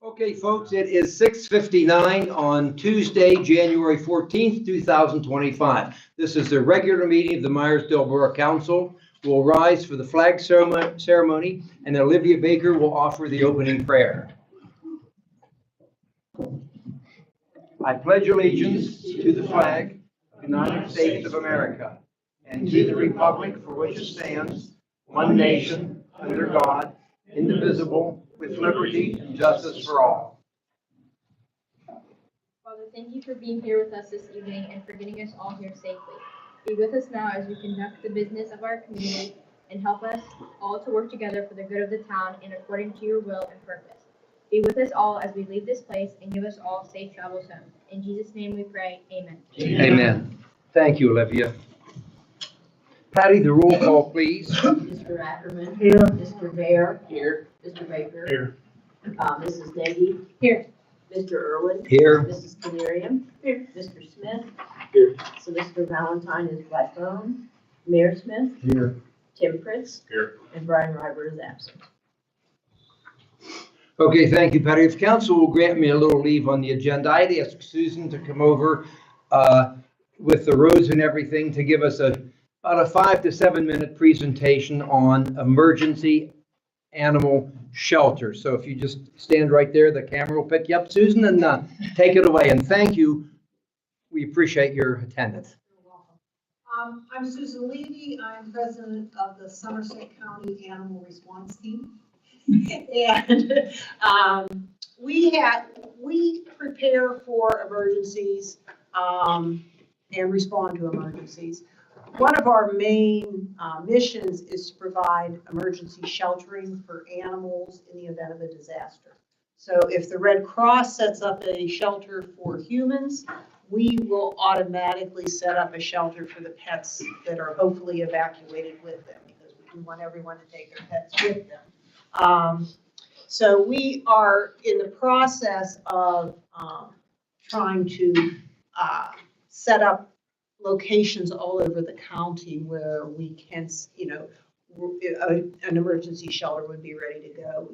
Okay, folks, it is 6:59 on Tuesday, January 14th, 2025. This is the regular meeting of the Meyersdale Borough Council. We'll rise for the flag ceremony, and Olivia Baker will offer the opening prayer. I pledge allegiance to the flag of the United States of America and to the republic for which it stands, one nation, under God, indivisible, with liberty and justice for all. Father, thank you for being here with us this evening and for getting us all here safely. Be with us now as we conduct the business of our community and help us all to work together for the good of the town and according to your will and purpose. Be with us all as we leave this place and give us all safe travels home. In Jesus' name we pray, amen. Amen. Thank you, Olivia. Patty, the roll call, please. Mr. Ackerman. Here. Mr. Bear. Here. Mr. Baker. Here. Mrs. Davy. Here. Mr. Irwin. Here. Mrs. Canarium. Here. Mr. Smith. Here. So Mr. Valentine is Blackbone. Mayor Smith. Here. Tim Pritz. Here. And Brian Ryber is absent. Okay, thank you, Patty. If council will grant me a little leave on the agenda, I'd ask Susan to come over with the roads and everything to give us about a 5 to 7 minute presentation on emergency animal shelter. So if you just stand right there, the camera will pick you up, Susan, and take it away. And thank you. We appreciate your attendance. You're welcome. I'm Susan Levy. I'm president of the Somerset County Animal Response Team. And we prepare for emergencies and respond to emergencies. One of our main missions is to provide emergency sheltering for animals in the event of a disaster. So if the Red Cross sets up a shelter for humans, we will automatically set up a shelter for the pets that are hopefully evacuated with them, because we do want everyone to take their pets with them. So we are in the process of trying to set up locations all over the county where we can, an emergency shelter would be ready to go,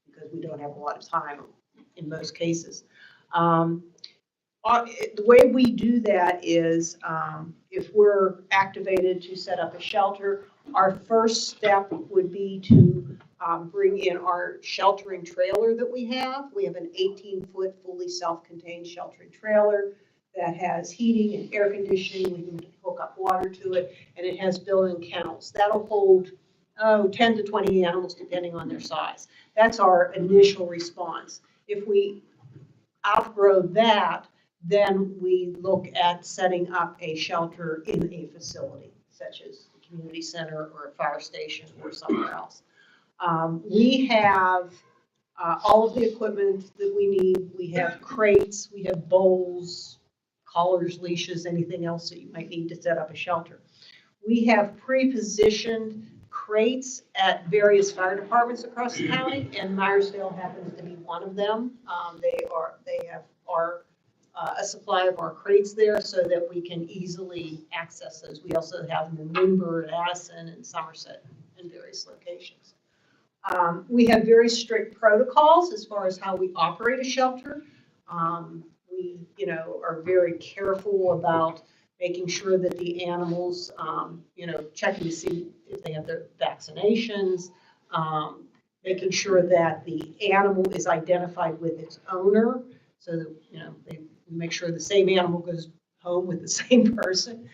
because we don't have a lot of time in most cases. The way we do that is if we're activated to set up a shelter, our first step would be to bring in our sheltering trailer that we have. We have an 18-foot fully self-contained sheltering trailer that has heating and air conditioning. We can hook up water to it, and it has built-in kennels. That'll hold 10 to 20 animals depending on their size. That's our initial response. If we outgrow that, then we look at setting up a shelter in a facility, such as a community center or a fire station or somewhere else. We have all of the equipment that we need. We have crates, we have bowls, collars, leashes, anything else that you might need to set up a shelter. We have pre-positioned crates at various fire departments across the county, and Meyersdale happens to be one of them. They have a supply of our crates there so that we can easily access those. We also have them in Windber, Addison, and Somerset in various locations. We have very strict protocols as far as how we operate a shelter. We, are very careful about making sure that the animals, checking to see if they have their vaccinations, making sure that the animal is identified with its owner, so that, they make sure the same animal goes home with the same person.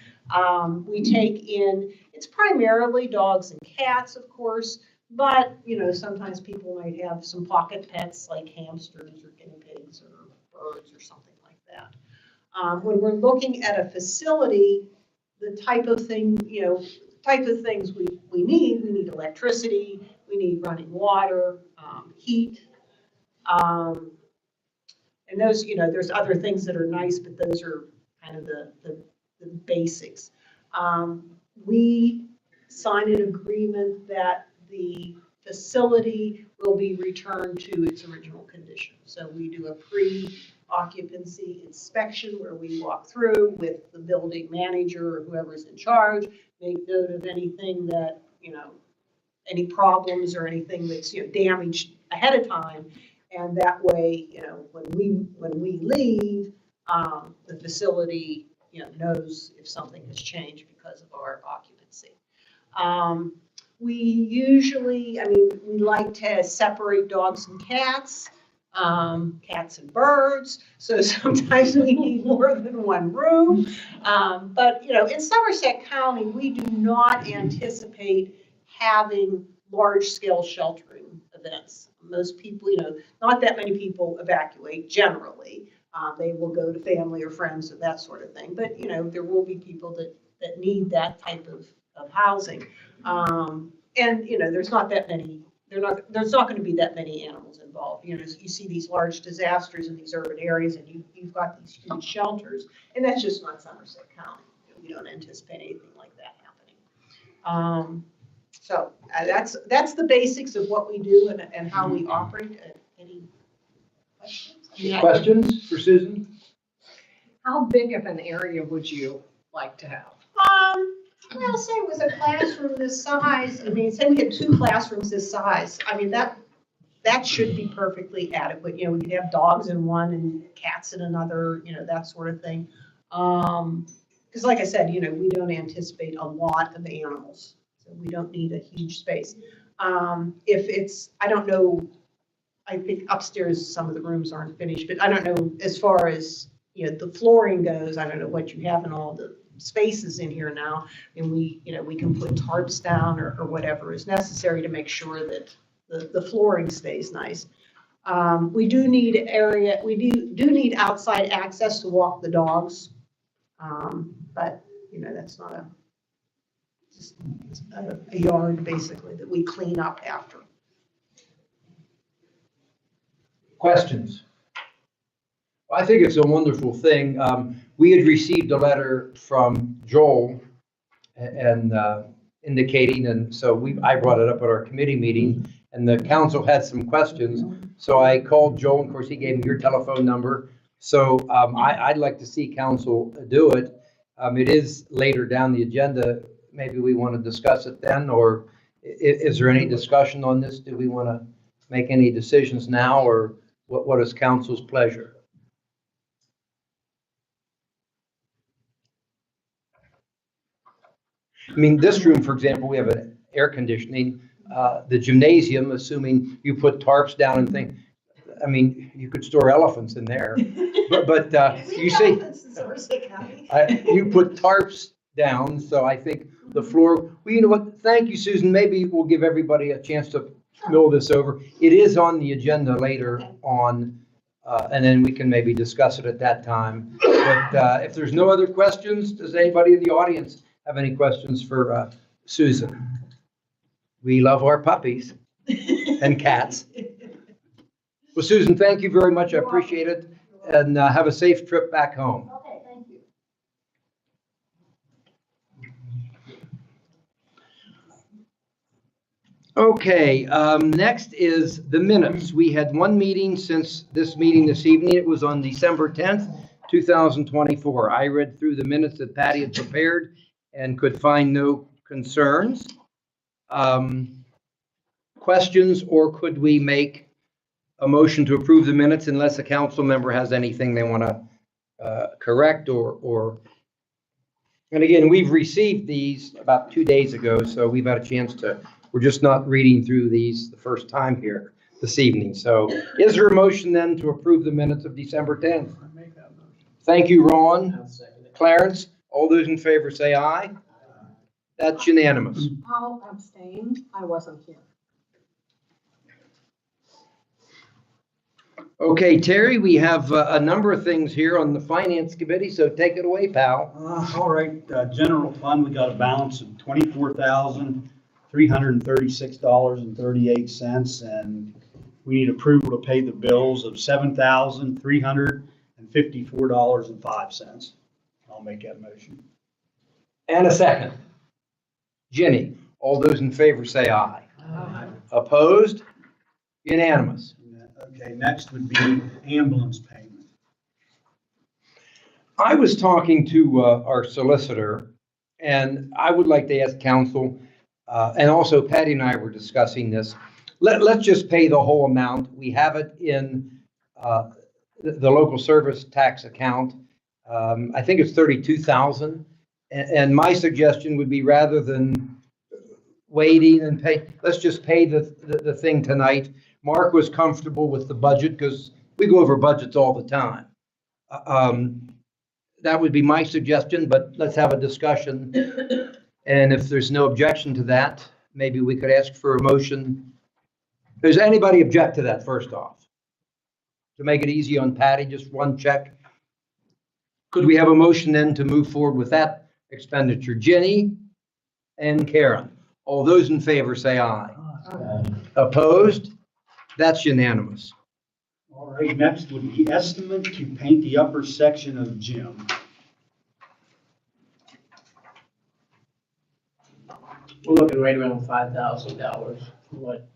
We take in, it's primarily dogs and cats, of course, but, sometimes people might have some pocket pets like hamsters or guinea pigs or birds or something like that. When we're looking at a facility, the type of things we need electricity, we need running water, heat, and those, there's other things that are nice, but those are kind of the basics. We sign an agreement that the facility will be returned to its original condition. So we do a pre-occupancy inspection where we walk through with the building manager or whoever's in charge, make note of anything that, any problems or anything that's damaged ahead of time. And that way, when we leave, the facility, knows if something has changed because of our occupancy. We usually, we like to separate dogs and cats, cats and birds. So sometimes we need more than one room. But, in Somerset County, we do not anticipate having large-scale sheltering events. Most people, not that many people evacuate generally. They will go to family or friends and that sort of thing. But, there will be people that need that type of housing. And, there's not that many, there's not going to be that many animals involved. You see these large disasters in these urban areas and you've got these huge shelters, and that's just not Somerset County. We don't anticipate anything like that happening. So that's the basics of what we do and how we operate. Any questions? Questions for Susan? How big of an area would you like to have? Well, say it was a classroom this size. Say we had 2 classrooms this size. That should be perfectly adequate. We could have dogs in one and cats in another, that sort of thing. Because like I said, we don't anticipate a lot of animals. So we don't need a huge space. If it's, I don't know, I think upstairs some of the rooms aren't finished, but I don't know as far as, the flooring goes, I don't know what you have in all the spaces in here now, and we can put tarps down or whatever is necessary to make sure that the flooring stays nice. We do need need outside access to walk the dogs, but that's not just a yard basically that we clean up after. Questions? Well, I think it's a wonderful thing. We had received a letter from Joel and indicating, and so I brought it up at our committee meeting, and the council had some questions. So I called Joel, and of course he gave me your telephone number. So I'd like to see council do it. It is later down the agenda. Maybe we want to discuss it then, or is there any discussion on this? Do we want to make any decisions now, or what is council's pleasure? This room, for example, we have an air conditioning. The gymnasium, assuming you put tarps down and things, you could store elephants in there. But you say you put tarps down, so I think the floor. Well, you know what? Thank you, Susan. Maybe we'll give everybody a chance to mull this over. It is on the agenda later on, and then we can maybe discuss it at that time. But if there's no other questions, does anybody in the audience have any questions for Susan? We love our puppies and cats. Well, Susan, thank you very much. I appreciate it. And have a safe trip back home. Okay, thank you. Okay, next is the minutes. We had one meeting since this meeting this evening. It was on December 10th, 2024. I read through the minutes that Patty had prepared and could find no concerns. Questions, or could we make a motion to approve the minutes unless a council member has anything they want to correct or and again, we've received these about 2 days ago, so we've had a chance to, we're just not reading through these the first time here this evening. So is there a motion then to approve the minutes of December 10th? I make that motion. Thank you, Ron. I'll second it. Clarence, all those in favor say aye. That's unanimous. I'll abstain. I wasn't here. Okay, Terry, we have a number of things here on the Finance Committee, so take it away, pal. All right, general fund, we got a balance of $24,336.38, and we need approval to pay the bills of $7,354.05. I'll make that motion. And a second. Jenny, all those in favor say aye. Opposed? Unanimous. Okay, next would be ambulance payment. I was talking to our solicitor, and I would like to ask council, and also Patty and I were discussing this. let's just pay the whole amount. We have it in the local service tax account. I think it's 32,000. And my suggestion would be rather than waiting and pay, let's just pay the thing tonight. Mark was comfortable with the budget because we go over budgets all the time. That would be my suggestion, but let's have a discussion. And if there's no objection to that, maybe we could ask for a motion. Does anybody object to that first off? To make it easy on Patty, just one check. Could we have a motion then to move forward with that expenditure? Jenny and Karen, all those in favor say aye. Opposed? That's unanimous. All right, next would be estimate to paint the upper section of gym. We're looking right around $5,000. What?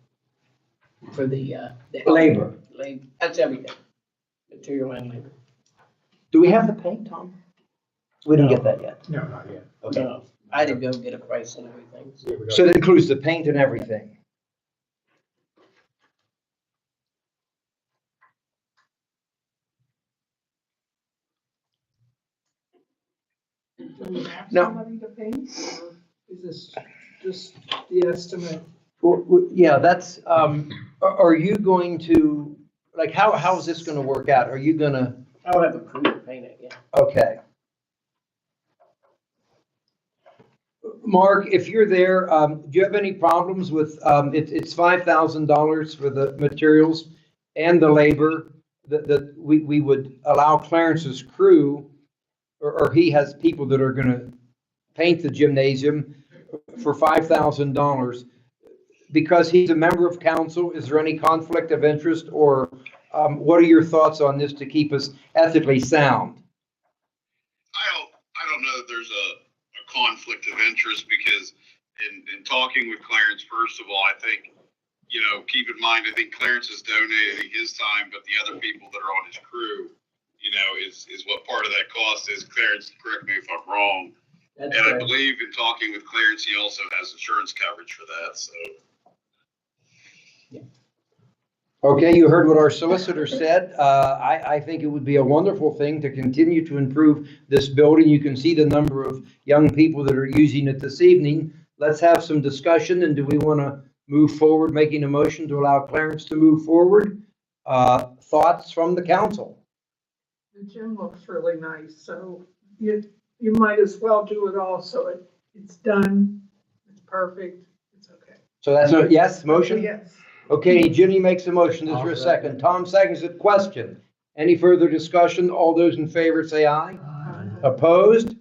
For the Labor. labor, that's everything. Material and labor. Do we have the paint, Tom? We didn't get that yet. No, not yet. No, I did go get a price and everything. So that includes the paint and everything. No. Somebody to paint, or is this just the estimate? Yeah, that's, are you going to, like, how is this gonna work out? Are you gonna, I would have a crew to paint it, yeah. okay. Mark, if you're there, do you have any problems with, it's $5,000 for the materials and the labor that we would allow Clarence's crew, or he has people that are gonna paint the gymnasium for $5,000 because he's a member of council. Is there any conflict of interest, or what are your thoughts on this to keep us ethically sound? I don't know that there's a conflict of interest because in talking with Clarence, first of all, I think, keep in mind, I think Clarence is donating his time, but the other people that are on his crew, is what part of that cost is. Clarence, correct me if I'm wrong. That's And I right. believe in talking with Clarence, he also has insurance coverage for that, so. Okay, you heard what our solicitor said. I think it would be a wonderful thing to continue to improve this building. You can see the number of young people that are using it this evening. Let's have some discussion, and do we want to move forward, making a motion to allow Clarence to move forward? Thoughts from the council? The gym looks really nice, so you might as well do it all, so it's done, it's perfect, it's okay. So that's a yes, motion? Yes. Okay, Ginny makes a motion. Is there a second? Tom seconds it. Question. Any further discussion? All those in favor say aye. Opposed?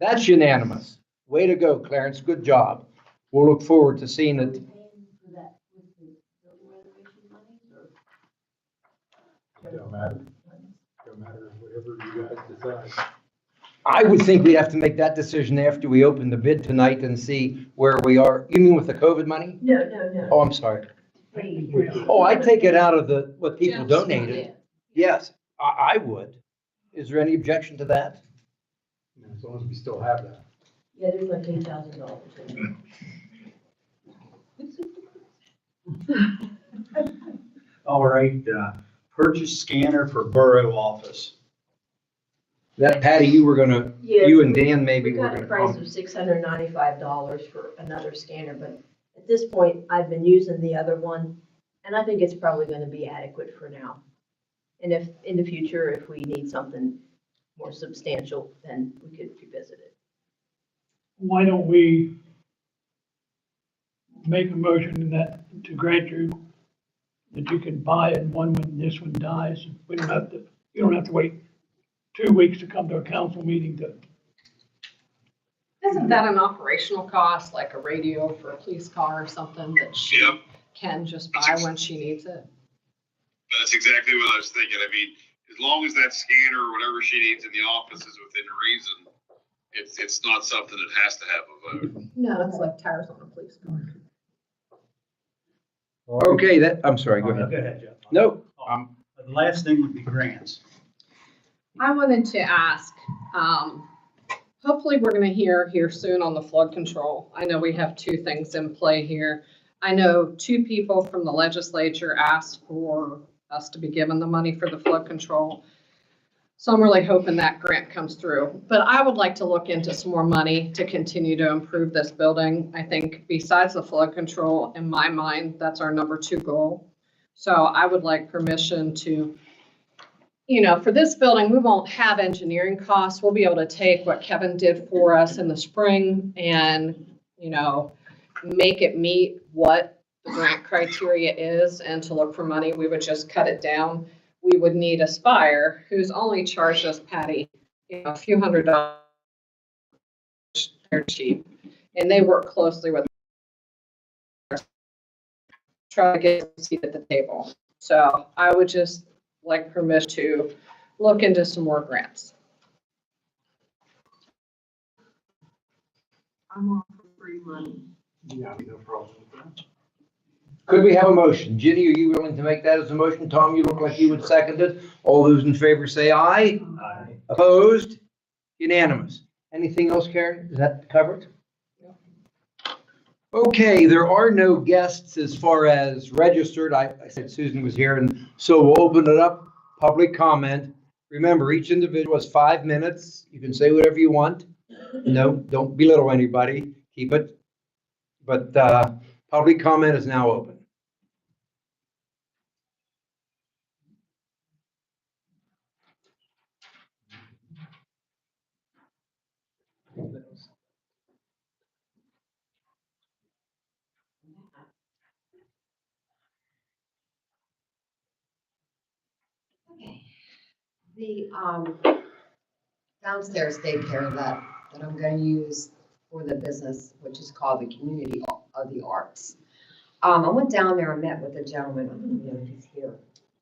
That's unanimous. Way to go, Clarence. Good job. We'll look forward to seeing it. Don't matter. Don't matter, whatever you guys decide. I would think we'd have to make that decision after we open the bid tonight and see where we are. You mean with the COVID money? No. Oh, I'm sorry. Oh, I take it out of what people donated. Yes, I would. Is there any objection to that? As long as we still have that. Yeah, there's like $8,000 in there. All right, purchase scanner for borough office. That Patty, you were gonna, Yeah, you and Dan maybe We were got a gonna price come. of $695 for another scanner, but at this point, I've been using the other one, and I think it's probably gonna be adequate for now. And if, in the future, if we need something more substantial, then we could revisit it. Why don't we make a motion to grant you that you can buy it when this one dies? You don't have to wait 2 weeks to come to a council meeting to. Isn't that an operational cost, like a radio for a police car or something that she Yep. can just buy when she needs it? That's exactly what I was thinking. I mean, as long as that scanner or whatever she needs in the office is within reason, it's not something that has to have a vote. No, it's like tires on a police car. Okay, I'm sorry, go ahead. Go ahead, Jeff. No, The last thing would be grants. I wanted to ask, hopefully we're gonna hear here soon on the flood control. I know we have two things in play here. I know 2 people from the legislature asked for us to be given the money for the flood control. So I'm really hoping that grant comes through. But I would like to look into some more money to continue to improve this building. I think besides the flood control, in my mind, that's our number 2 goal. So I would like permission to, for this building, we won't have engineering costs. We'll be able to take what Kevin did for us in the spring and, make it meet what the grant criteria is, and to look for money, we would just cut it down. We would need Aspire, who's only charged us, Patty, a few $100. They're cheap, and they work closely with try to get a seat at the table. So I would just like permission to look into some more grants. I'm all for free money. Yeah, no problem with that. Could we have a motion? Ginny, are you willing to make that as a motion? Tom, you look like you would second it. All those in favor say aye. Aye. Opposed? Unanimous. Anything else, Karen? Is that covered? Okay, there are no guests as far as registered. I said Susan was here, and so we'll open it up, public comment. Remember, each individual has 5 minutes. You can say whatever you want. No, don't belittle anybody. Keep it. But public comment is now open. The downstairs daycare that I'm going to use for the business, which is called the Community of the Arts. I went down there and met with a gentleman. I don't know if he's here.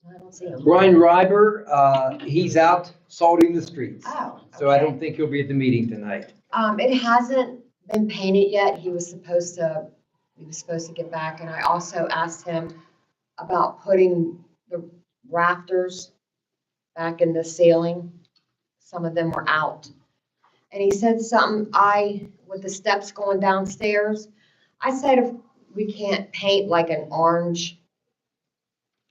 I don't see him. Brian Reiber, he's out salting the streets. Oh, So I okay. don't think he'll be at the meeting tonight. It hasn't been painted yet. He was supposed to get back, and I also asked him about putting the rafters back in the ceiling. Some of them were out. And he said something, with the steps going downstairs, I said if we can't paint like an orange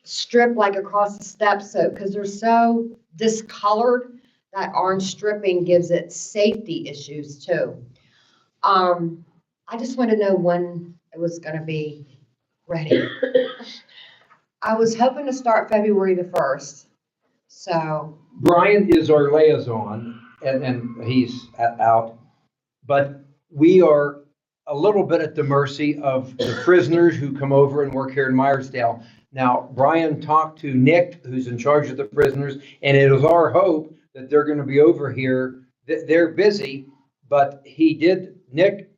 strip like across the steps, so, because they're so discolored, that orange stripping gives it safety issues too. I just want to know when it was gonna be ready. I was hoping to start February the 1st, so. Brian is our liaison, and he's out. But we are a little bit at the mercy of the prisoners who come over and work here in Meyersdale. Now, Brian talked to Nick, who's in charge of the prisoners, and it is our hope that they're going to be over here. They're busy, but Nick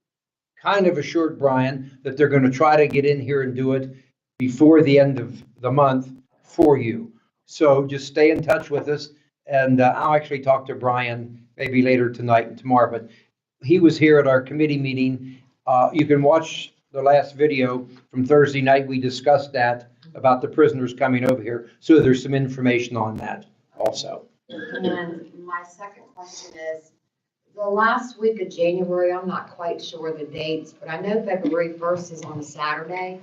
kind of assured Brian that they're going to try to get in here and do it before the end of the month for you. So just stay in touch with us, and I'll actually talk to Brian maybe later tonight and tomorrow, but he was here at our committee meeting. You can watch the last video from Thursday night. We discussed that about the prisoners coming over here. So there's some information on that also. And my second question is, the last week of January, I'm not quite sure the dates, but I know February 1st is on a Saturday.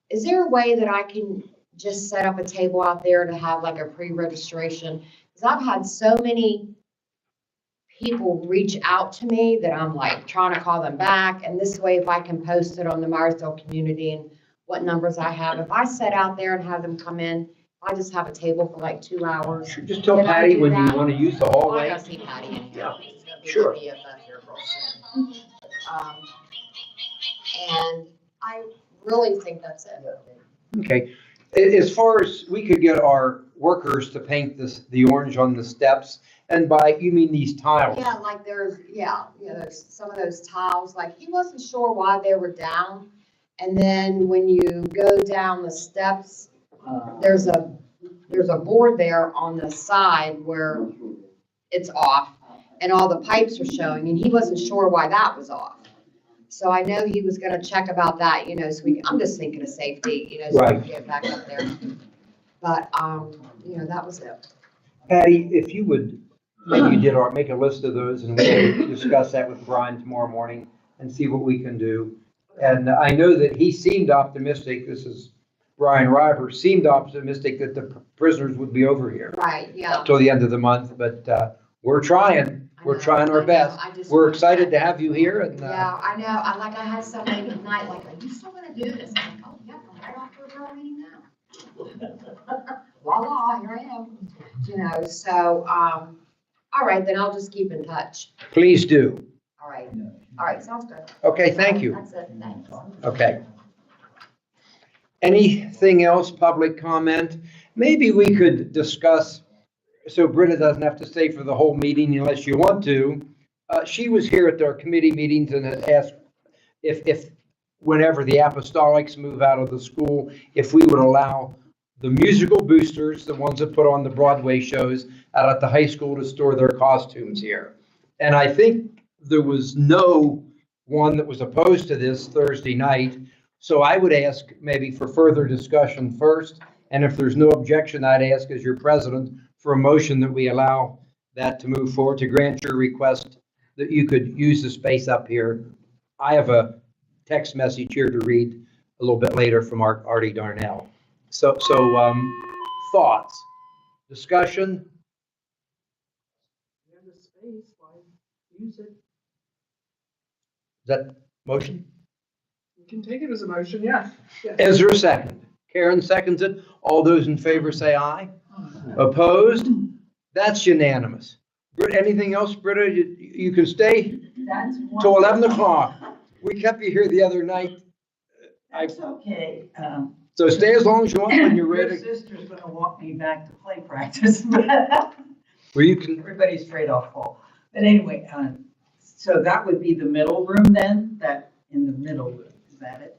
Is there a way that I can just set up a table out there to have like a pre-registration? Because I've had so many people reach out to me that I'm like trying to call them back. And this way, if I can post it on the Meyersdale community and what numbers I have, if I set out there and have them come in, I just have a table for like 2 hours. Just tell Can I Patty do when you that? want to use the Oh, I hallway. gotta see Patty anyhow. Sure. And I really think that's it. Okay. As far as we could get our workers to paint the orange on the steps, and by, you mean these tiles? Yeah, like there's some of those tiles, like he wasn't sure why they were down. And then when you go down the steps, there's a board there on the side where it's off and all the pipes are showing, and he wasn't sure why that was off. So I know he was gonna check about that, so I'm just thinking of safety, so we can get back up there. But, that was it. Patty, if you would, maybe make a list of those, and we can discuss that with Brian tomorrow morning and see what we can do. And I know that he seemed optimistic, this is Brian River, seemed optimistic that the prisoners would be over here Right, yeah. till the end of the month, but we're trying. We're trying our best. We're excited to have you here and. Yeah, I know. I had somebody tonight, like, are you still gonna do this? I'm like, oh, yeah, I'm right off the borough meeting now. Voila, here I am. You know, so, all right, then I'll just keep in touch. Please do. All right, sounds good. Okay, thank you. That's it, thanks. Okay. Anything else, public comment? Maybe we could discuss, so Britta doesn't have to stay for the whole meeting unless you want to. She was here at our committee meetings and had asked if whenever the apostolics move out of the school, if we would allow the musical boosters, the ones that put on the Broadway shows out at the high school, to store their costumes here. And I think there was no one that was opposed to this Thursday night. So I would ask maybe for further discussion first. And if there's no objection, I'd ask as your president for a motion that we allow that to move forward, to grant your request that you could use the space up here. I have a text message here to read a little bit later from Artie Darnell. So thoughts, discussion? You have the space, why use it? Is that motion? You can take it as a motion, yes. Is there a second? Karen seconds it. All those in favor say aye. Opposed? That's unanimous. Anything else, Britta? You can stay till 11 o'clock. We kept you here the other night. That's okay. So stay as long as you want when you're ready. Your sister's gonna walk me back to play practice. Well, you can. Everybody's straight off full. But anyway, so that would be the middle room then, that in the middle room, is that it?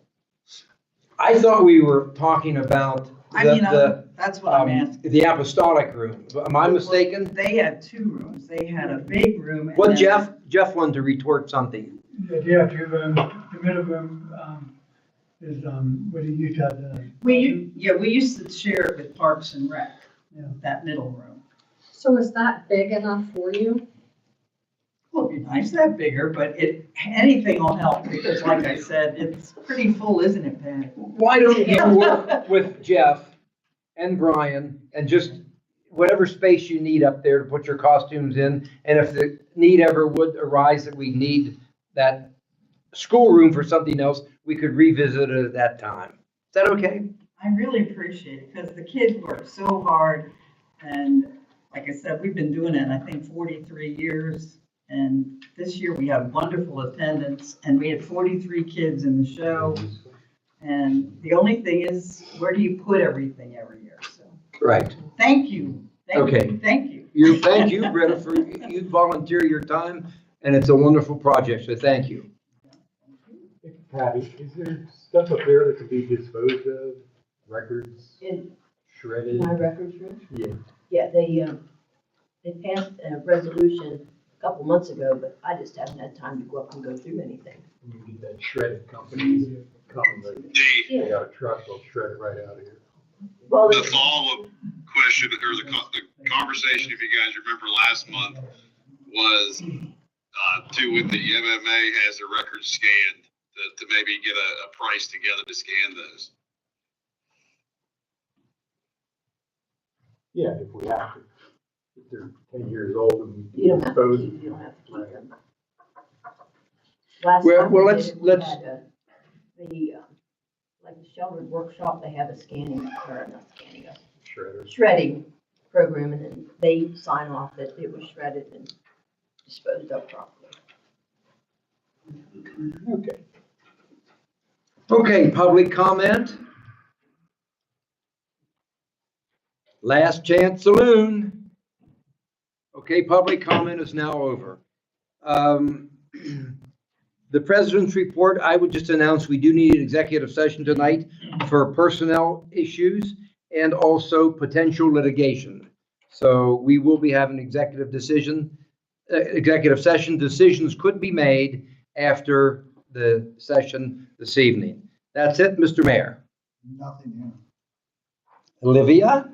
I thought we were talking about That's what I'm asking. the apostolic room. Am I mistaken? They had two rooms. They had a big room. And Well, then- Jeff wanted to retort something. Yeah, the middle room, is, what do you got, We used to share it with Parks and Rec, Yeah. that middle room. So is that big enough for you? Well, it'd be nice to have bigger, but anything will help because like I said, it's pretty full, isn't it, Pat? Why don't you work with Jeff and Brian and just whatever space you need up there to put your costumes in? And if the need ever would arise that we need that schoolroom for something else, we could revisit it at that time. Is that okay? I really appreciate it because the kids work so hard. And like I said, we've been doing it, I think, 43 years. And this year we had wonderful attendance and we had 43 kids in the show. And the only thing is, where do you put everything every year? So Right. thank you. Okay. Thank you. Thank you, Britta, for you volunteer your time, and it's a wonderful project, so thank you. Patty, is there stuff up there that can be disposed of, records In shredded? my records room? Yeah. Yeah, they passed a resolution a couple months ago, but I just haven't had time to go up and go through anything. You can get that shredded company, they got a truck, they'll shred it right out of here. Well, The follow-up question, or the conversation, if you guys remember last month, was when the MMA has their records scanned, to maybe get a price together to scan those. Yeah, if we have to. If they're 10 years old and you don't have to disposed. keep, you don't have to keep them. Last Well, time we let's- did it, we let's- had like the sheltered workshop, they have a scanning, or not scanning, a Shredders. shredding program, and then they sign off that it was shredded and disposed of properly. Okay. Okay, public comment? Last chance saloon. Okay, public comment is now over. The president's report, I would just announce we do need an executive session tonight for personnel issues and also potential litigation. So we will be having executive session. Decisions could be made after the session this evening. That's it, Mr. Mayor. Nothing here. Olivia?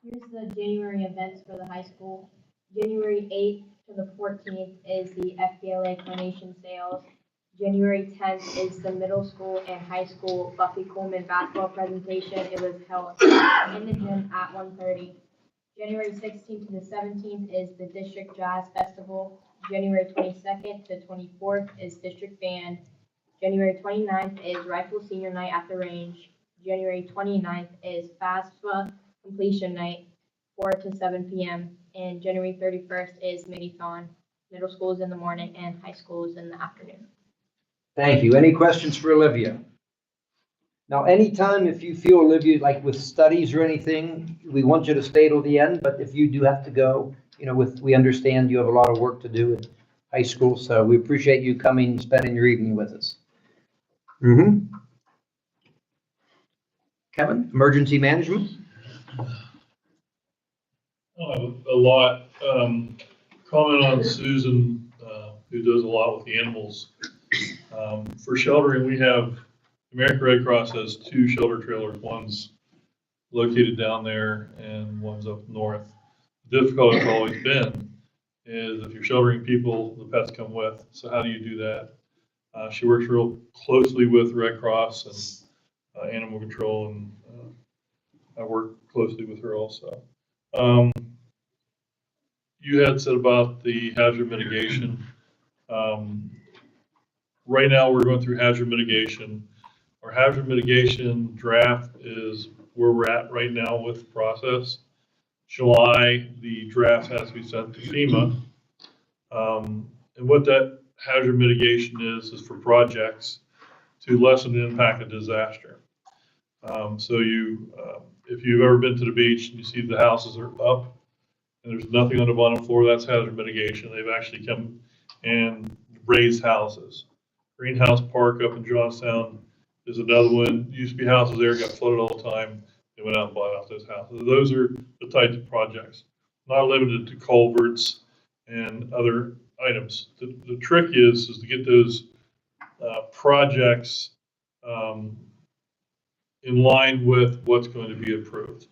Here's the January events for the high school. January 8th to the 14th is the FBLA carnation sales. January 10th is the middle school and high school Buffy Coleman basketball presentation. It was held in the gym at 1:30. January 16th to the 17th is the District Jazz Festival. January 22nd to 24th is District Band. January 29th is Rifle Senior Night at the Range. January 29th is FAFSA Completion Night, 4 to 7 p.m. And January 31st is Mini-Thon. Middle school is in the morning and high school is in the afternoon. Thank you. Any questions for Olivia? Now, anytime if you feel, Olivia, like with studies or anything, we want you to stay till the end, but if you do have to go, we understand you have a lot of work to do in high school, so we appreciate you coming and spending your evening with us. Kevin, emergency management? A lot. Comment on Susan, who does a lot with the animals. For sheltering, we have, American Red Cross has 2 shelter trailers. One's located down there and one's up north. The difficulty has always been is if you're sheltering people, the pets come with. So how do you do that? She works real closely with Red Cross and animal control, and I work closely with her also. You had said about the hazard mitigation. Right now, we're going through hazard mitigation. Our hazard mitigation draft is where we're at right now with the process. July, the draft has to be sent to FEMA. And what that hazard mitigation is for projects to lessen the impact of disaster. So if you've ever been to the beach and you see the houses are up and there's nothing on the bottom floor, that's hazard mitigation. They've actually come and raised houses. Greenhouse Park up in Johnstown is another one. Used to be houses there, got flooded all the time. They went out and bought out those houses. Those are the types of projects, not limited to culverts and other items. The trick is to get those projects in line with what's going to be approved.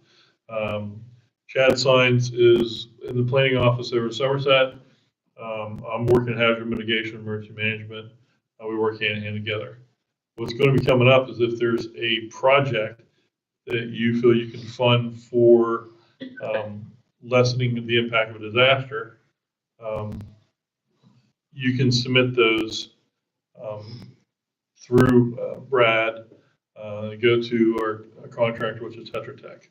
Chad Sines is in the planning office over in Somerset. I'm working hazard mitigation, emergency management. We work hand in hand together. What's going to be coming up is if there's a project that you feel you can fund for lessening the impact of a disaster, you can submit those through Brad, go to our contractor, which is Tetra Tech.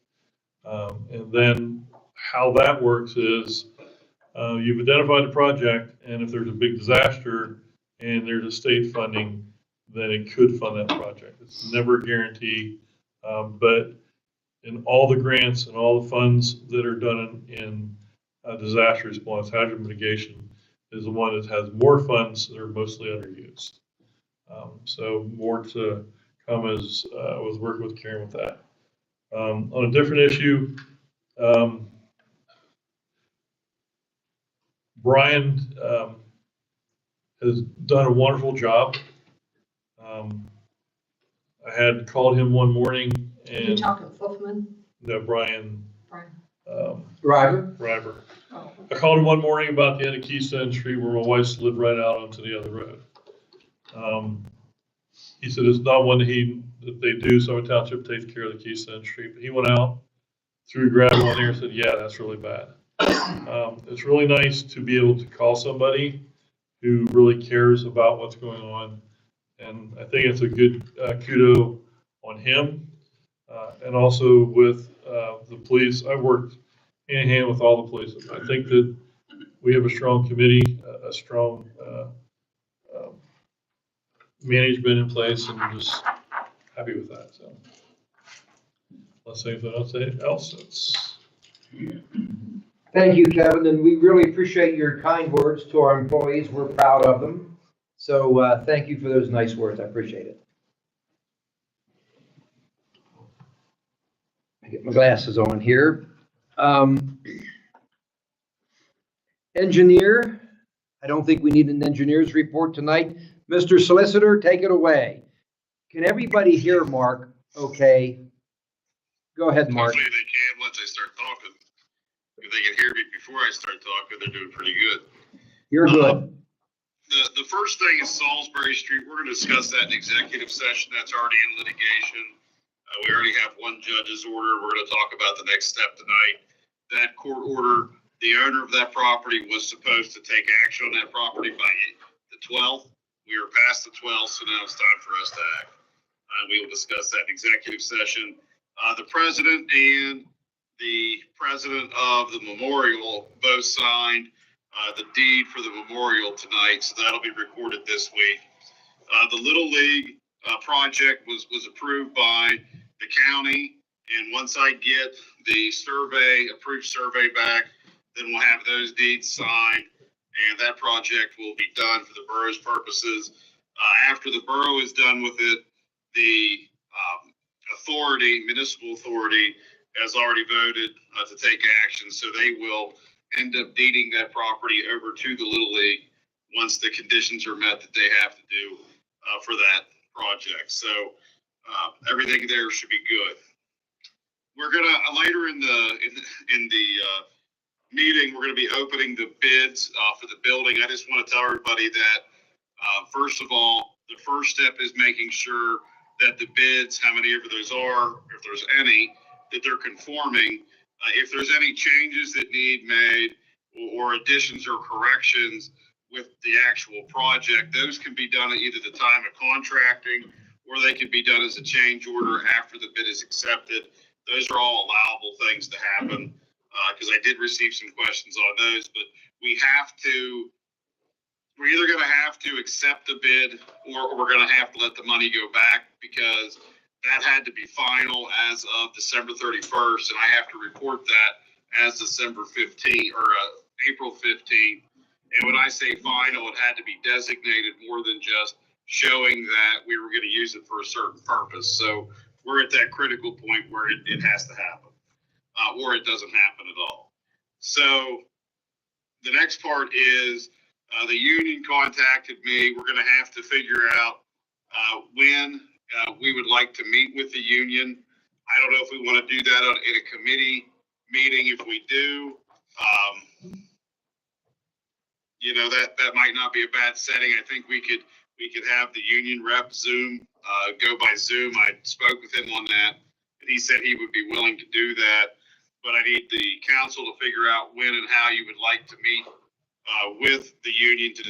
And then how that works is you've identified the project, and if there's a big disaster and there's a state funding, then it could fund that project. It's never a guarantee, but in all the grants and all the funds that are done in disaster response, hazard mitigation is the one that has more funds that are mostly underused. So more to come as I was working with Karen with that. On a different issue, Brian has done a wonderful job. I had called him one morning and. You talking Fluffman? No, Brian. River. Oh. I called him one morning about the end of Keystone Street where my wife lived right out onto the other road. He said it's not one that they do. Summit Township takes care of the Keystone Street, but he went out, threw gravel on there and said, yeah, that's really bad. It's really nice to be able to call somebody who really cares about what's going on. And I think it's a good kudo on him. And also with the police. I've worked hand in hand with all the police. I think that we have a strong committee, a strong management in place, and I'm just happy with that. So unless anything else, it's. Thank you, Kevin, and we really appreciate your kind words to our employees. We're proud of them. So thank you for those nice words. I appreciate it. I get my glasses on here. Engineer, I don't think we need an engineer's report tonight. Mr. Solicitor, take it away. Can everybody hear Mark? Okay. Go ahead, Mark. Hopefully they can once I start talking. If they can hear me before I start talking, they're doing pretty good. You're good. The first thing is Salisbury Street. We're gonna discuss that in executive session. That's already in litigation. We already have one judge's order. We're gonna talk about the next step tonight. That court order, the owner of that property was supposed to take action on that property by the 12th. We are past the 12th, so now it's time for us to act. We will discuss that in executive session. The president and the president of the memorial both signed the deed for the memorial tonight, so that'll be recorded this week. The Little League project was approved by the county, and once I get the approved survey back, then we'll have those deeds signed, and that project will be done for the borough's purposes. After the borough is done with it, the municipal authority has already voted to take action, so they will end up deeding that property over to the Little League once the conditions are met that they have to do for that project. So everything there should be good. We're gonna later in the meeting, we're gonna be opening the bids for the building. I just want to tell everybody that first of all, the first step is making sure that the bids, how many of those are, if there's any, that they're conforming. If there's any changes that need made or additions or corrections with the actual project, those can be done at either the time of contracting or they can be done as a change order after the bid is accepted. Those are all allowable things to happen because I did receive some questions on those, but we're either going to have to accept the bid or we're going to have to let the money go back because that had to be final as of December 31st, and I have to report that as December 15th or April 15th. And when I say final, it had to be designated more than just showing that we were going to use it for a certain purpose. So we're at that critical point where it has to happen, or it doesn't happen at all. So the next part is the union contacted me. We're going to have to figure out when we would like to meet with the union. I don't know if we want to do that in a committee meeting. If we do, that might not be a bad setting. I think we could have the union rep go by Zoom. I spoke with him on that, and he said he would be willing to do that. But I need the council to figure out when and how you would like to meet with the union to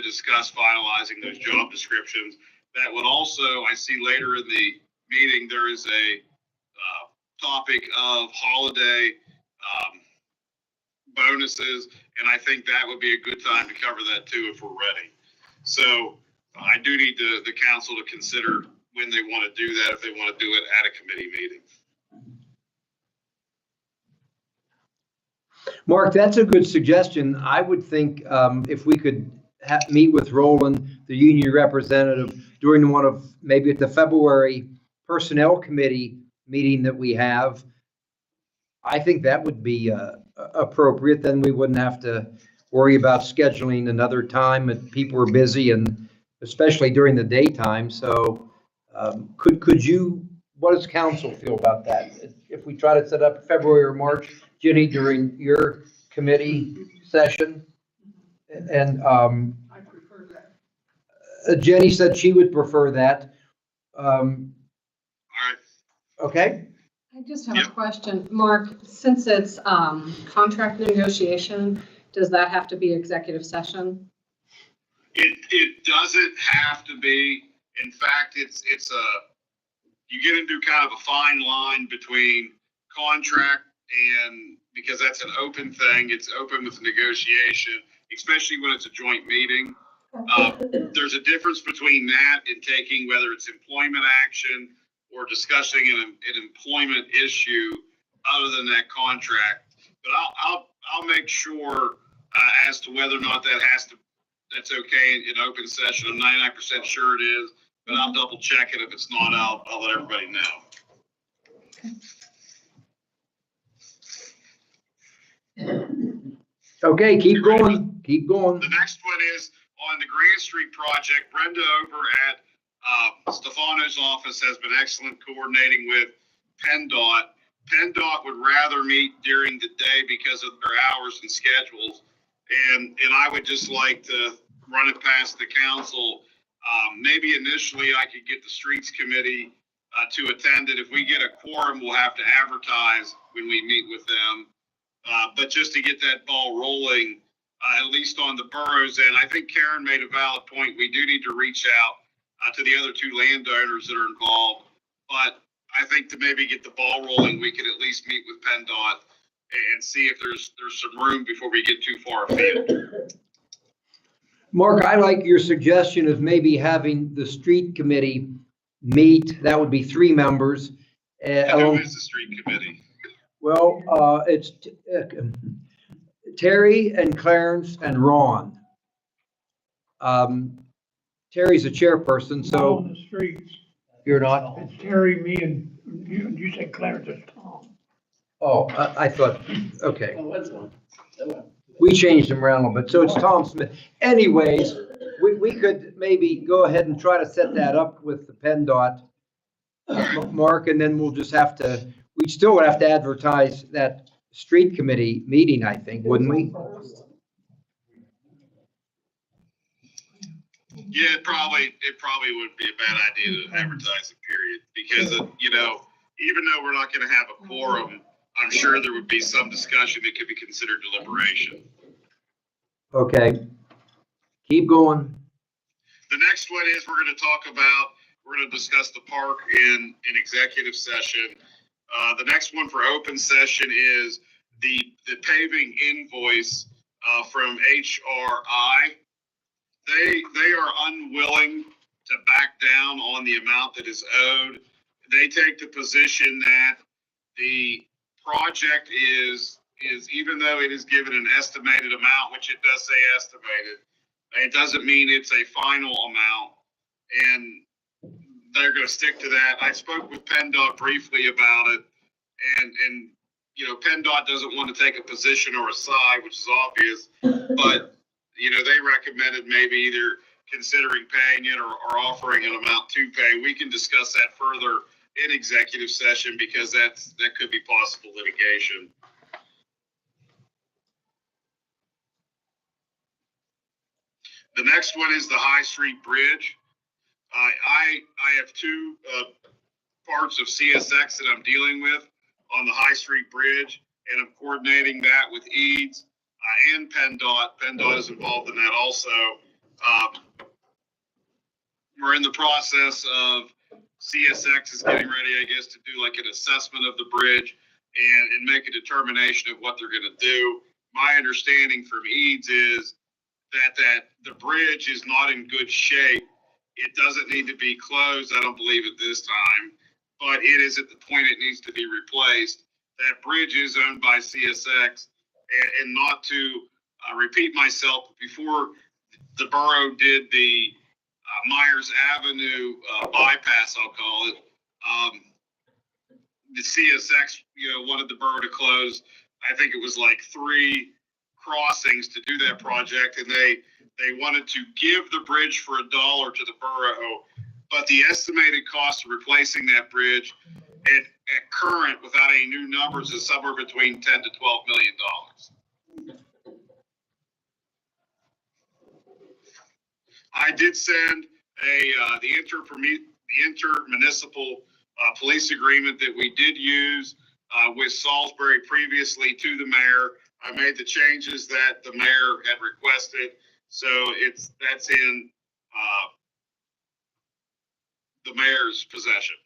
discuss finalizing those job descriptions. That would also, I see later in the meeting, there is a topic of holiday bonuses, and I think that would be a good time to cover that too if we're ready. So I do need the council to consider when they want to do that, if they want to do it at a committee meeting. Mark, that's a good suggestion. I would think if we could meet with Roland, the union representative, during one of maybe at the February Personnel Committee meeting that we have, I think that would be appropriate. Then we wouldn't have to worry about scheduling another time and people are busy, and especially during the daytime. So could you, what does council feel about that? If we try to set up February or March, Jenny, during your committee session? And I prefer that. Jenny said she would prefer that. All right. Okay. I just have a question, Mark, since it's contract negotiation, does that have to be executive session? It doesn't have to be. In fact, you get into kind of a fine line between contract and, because that's an open thing, it's open with negotiation, especially when it's a joint meeting. There's a difference between that and taking, whether it's employment action or discussing an employment issue other than that contract. But I'll make sure as to whether or not that's okay in open session. I'm 99% sure it is, but I'll double check it. If it's not, I'll let everybody know. Okay, keep going. Keep going. The next one is on the Grand Street project. Brenda over at Stefano's office has been excellent coordinating with PennDOT. PennDOT would rather meet during the day because of their hours and schedules. And I would just like to run it past the council. Maybe initially I could get the streets committee to attend it. If we get a quorum, we'll have to advertise when we meet with them. But just to get that ball rolling, at least on the boroughs end, I think Karen made a valid point. We do need to reach out to the other two landowners that are involved. But I think to maybe get the ball rolling, we could at least meet with PennDOT and see if there's some room before we get too far afield. Mark, I like your suggestion of maybe having the street committee meet. That would be 3 members. And who is the street committee? Well, it's Terry and Clarence and Ron. Terry's a chairperson, Not so on the streets. you're not. It's Terry, me, and you said Clarence is Tom. Oh, I thought, okay. Oh, that's one. We changed them around a little bit, so it's Tom Smith. Anyways, we could maybe go ahead and try to set that up with the PennDOT, Mark, and then we'll just have to, we still would have to advertise that street committee meeting, I think, wouldn't we? Yeah, it probably would be a bad idea to advertise it, period, because, you know, even though we're not gonna have a quorum, I'm sure there would be some discussion that could be considered deliberation. Okay. Keep going. The next one is we're gonna discuss the park in executive session. The next one for open session is the paving invoice from HRI. They are unwilling to back down on the amount that is owed. They take the position that the project is even though it is given an estimated amount, which it does say estimated, it doesn't mean it's a final amount, and they're going to stick to that. I spoke with PennDOT briefly about it, and you know, PennDOT doesn't want to take a position or a side, which is obvious, but you know, they recommended maybe either considering paying it or offering an amount to pay. We can discuss that further in executive session because that could be possible litigation. The next one is the High Street Bridge. I have 2 parts of CSX that I'm dealing with on the High Street Bridge, and I'm coordinating that with EADS and PennDOT. PennDOT is involved in that also. We're in the process of CSX is getting ready, I guess, to do like an assessment of the bridge and make a determination of what they're going to do. My understanding from EADS is that the bridge is not in good shape. It doesn't need to be closed, I don't believe at this time, but it is at the point it needs to be replaced. That bridge is owned by CSX, and not to repeat myself, before the borough did the Myers Avenue bypass, I'll call it, the CSX, you know, wanted the borough to close. I think it was like 3 crossings to do that project, and they wanted to give the bridge for $1 to the borough, but the estimated cost of replacing that bridge at current, without any new numbers, is somewhere between $10 to $12 million. I did send the intermunicipal police agreement that we did use with Salisbury previously to the mayor. I made the changes that the mayor had requested, so that's in the mayor's possession.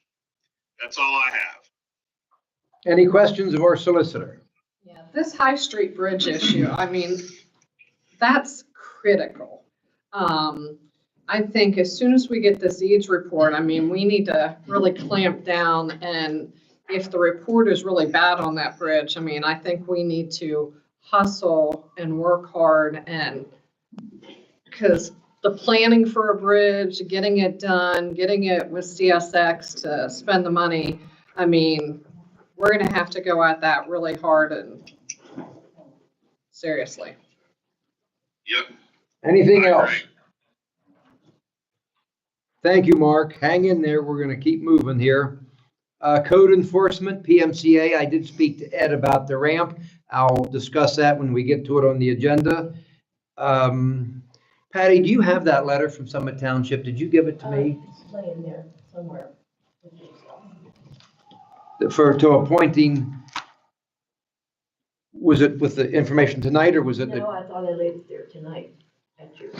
That's all I have. Any questions of our solicitor? Yeah, this High Street Bridge issue, I mean, that's critical. I think as soon as we get this EADS report, I mean, we need to really clamp down, and if the report is really bad on that bridge, I mean, I think we need to hustle and work hard, and because the planning for a bridge, getting it done, getting it with CSX to spend the money, I mean, we're gonna have to go at that really hard and seriously. Yep. Anything else? Thank you, Mark. Hang in there. We're going to keep moving here. Code enforcement, PMCA. I did speak to Ed about the ramp. I'll discuss that when we get to it on the agenda. Patty, do you have that letter from Summit Township? Did you give it to me? It's laying there somewhere. To appointing, was it with the information tonight or was it? No, I thought I laid it there tonight at your.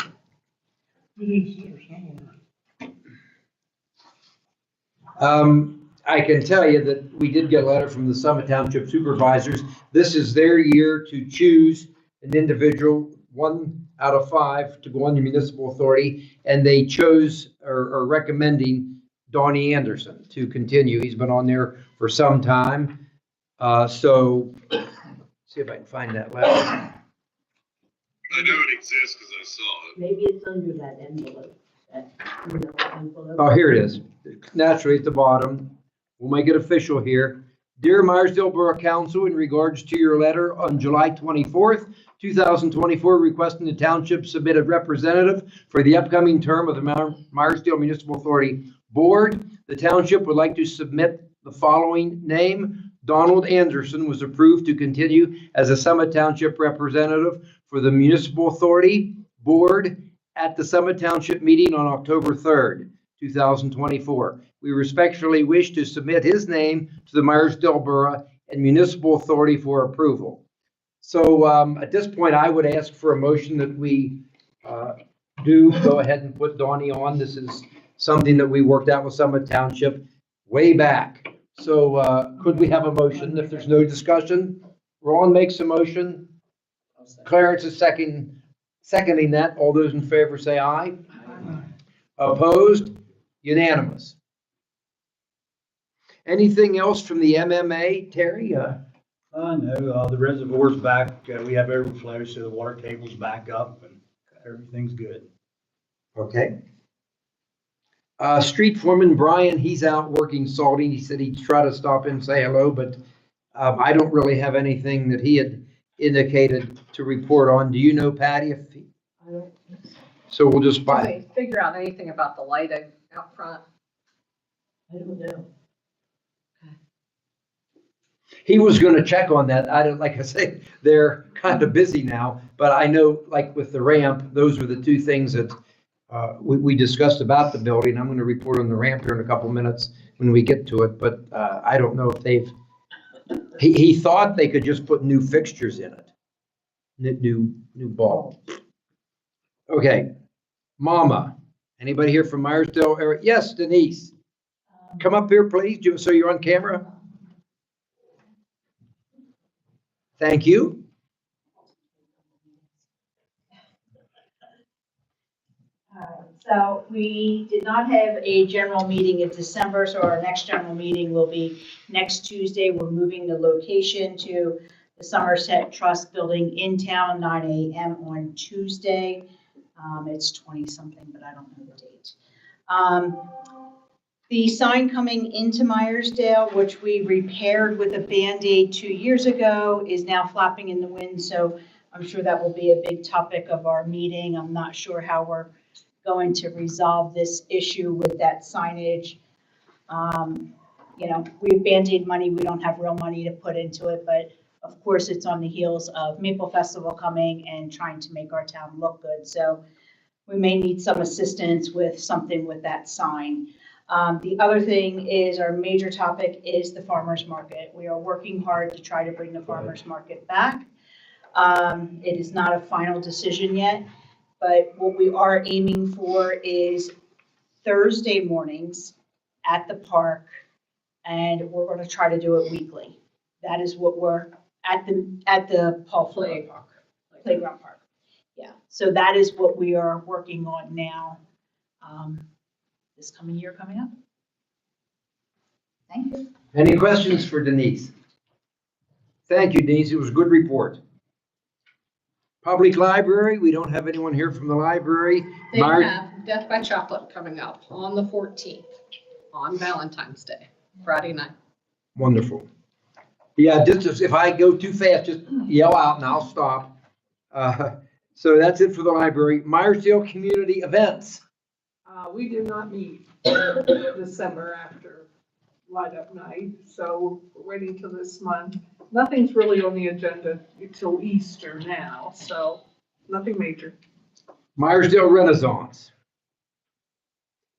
I can tell you that we did get a letter from the Summit Township Supervisors. This is their year to choose an individual, 1 out of 5, to go on the municipal authority, and they chose or are recommending Donnie Anderson to continue. He's been on there for some time. So, see if I can find that letter. I know it exists because I saw it. Maybe it's under that envelope. Envelope. Oh, here it is. Naturally at the bottom. We'll make it official here. Dear Meyersdale Borough Council, in regards to your letter on July 24th, 2024, requesting the township submit a representative for the upcoming term of the Meyersdale Municipal Authority Board, the township would like to submit the following name. Donald Anderson was approved to continue as a Summit Township representative for the Municipal Authority Board at the Summit Township meeting on October 3rd, 2024. We respectfully wish to submit his name to the Meyersdale Borough and Municipal Authority for approval. So at this point, I would ask for a motion that we do go ahead and put Donnie on. This is something that we worked out with Summit Township way back. So could we have a motion if there's no discussion? Ron makes a motion. Clarence is seconding that. All those in favor say aye. Opposed? Unanimous. Anything else from the MMA, Terry? No, the reservoir's back. We have overflow, so the water table's back up and everything's good. Okay. Street foreman Brian, he's out working salting. He said he'd try to stop in and say hello, but I don't really have anything that he had indicated to report on. Do you know, Patty? If he... I don't think so. So we'll just Did buy. we figure out anything about the lighting out front? I don't know. He was going to check on that. I don't, like I say, they're kind of busy now, but I know, like with the ramp, those were the two things that we discussed about the building. I'm going to report on the ramp here in a couple minutes when we get to it, but I don't know if they've. He thought they could just put new fixtures in it, new bulb. Okay, Mama. Anybody here from Meyersdale area? Yes, Denise. Come up here, please. So you're on camera. Thank you. So we did not have a general meeting in December, so our next general meeting will be next Tuesday. We're moving the location to the Somerset Trust Building in town, 9 a.m. on Tuesday. It's 20-something, but I don't know the date. The sign coming into Meyersdale, which we repaired with a Band-Aid 2 years ago, is now flapping in the wind, so I'm sure that will be a big topic of our meeting. I'm not sure how we're going to resolve this issue with that signage. You know, we have Band-Aid money, we don't have real money to put into it, but of course it's on the heels of Maple Festival coming and trying to make our town look good. So we may need some assistance with something with that sign. The other thing is our major topic is the farmer's market. We are working hard to try to bring the farmer's market back. It is not a final decision yet, but what we are aiming for is Thursday mornings at the park, and we're going to try to do it weekly. That is what we're at the Paul Fuller Park, Playground Park. Yeah, so that is what we are working on now. This coming year coming up. Thank you. Any questions for Denise? Thank you, Denise. It was a good report. Public Library, we don't have anyone here from the library. They have Death by Chocolate coming up on the 14th, on Valentine's Day, Friday night. Wonderful. Yeah, just if I go too fast, just yell out and I'll stop. So that's it for the library. Meyersdale Community Events. We did not meet in December after Light Up Night, so we're waiting till this month. Nothing's really on the agenda until Easter now, so nothing major. Meyersdale Renaissance.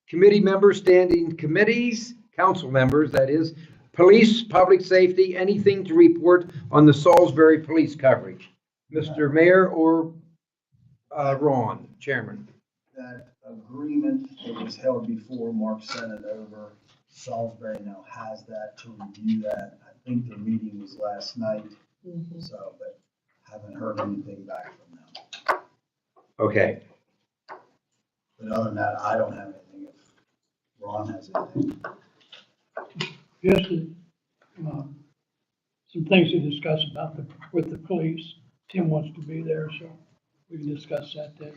Committee members, standing committees, council members, that is, police, public safety, anything to report on the Salisbury police coverage. Mr. Mayor or Ron, Chairman. That agreement that was held before, Mark sent it over. Salisbury now has that to review that. I think their meeting was last night, so, but haven't heard anything back from them. Okay. But other than that, I don't have anything. If Ron has anything. Just some things to discuss about with the police. Tim wants to be there, so we can discuss that then.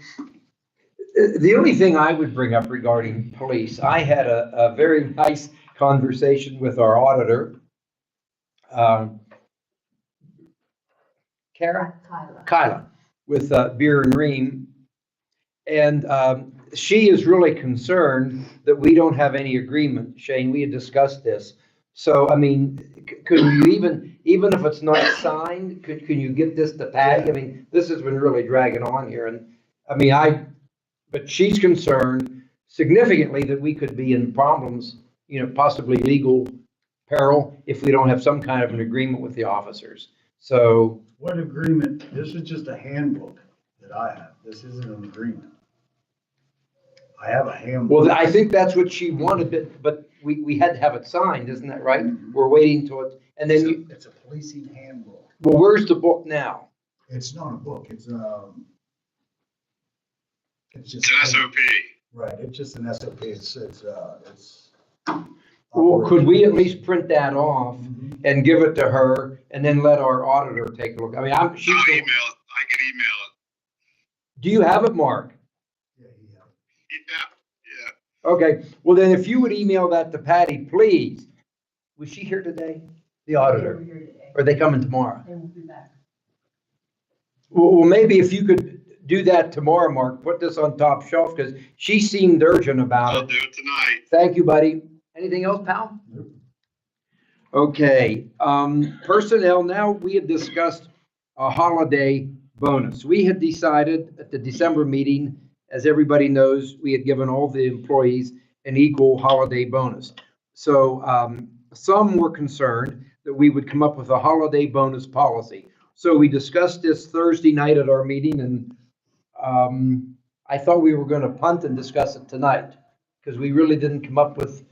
The only thing I would bring up regarding police, I had a very nice conversation with our auditor, Kyla, with Beer and Ream. And she is really concerned that we don't have any agreement. Shane, we had discussed this. So, I mean, could you even if it's not signed, can you get this to Patty? I mean, this has been really dragging on here. And I mean, but she's concerned significantly that we could be in problems, possibly legal peril if we don't have some kind of an agreement with the officers. So. What agreement? This is just a handbook that I have. This isn't an agreement. I have a handbook. Well, I think that's what she wanted, but we had to have it signed, isn't that right? Mm-hmm. We're waiting till it, and then it's a policing handbook. Well, where's the book now? It's not a book. It's just it's an SOP. Right. It's just an SOP. It's Well, could we at least print that off and give it to her, and then let our auditor take a look? I mean, I'll email it. I can email it. Do you have it, Mark? Yeah. Okay, well then if you would email that to Patty, please. Was she here today? The auditor? They were here today. Or are they coming tomorrow? They won't be back. Well, maybe if you could do that tomorrow, Mark, put this on top shelf, because she seemed urgent about it. I'll do it tonight. Thank you, buddy. Anything else, pal? Nope. Okay, personnel, now we had discussed a holiday bonus. We had decided at the December meeting, as everybody knows, we had given all the employees an equal holiday bonus. So some were concerned that we would come up with a holiday bonus policy. So we discussed this Thursday night at our meeting, and I thought we were going to punt and discuss it tonight because we really didn't come up with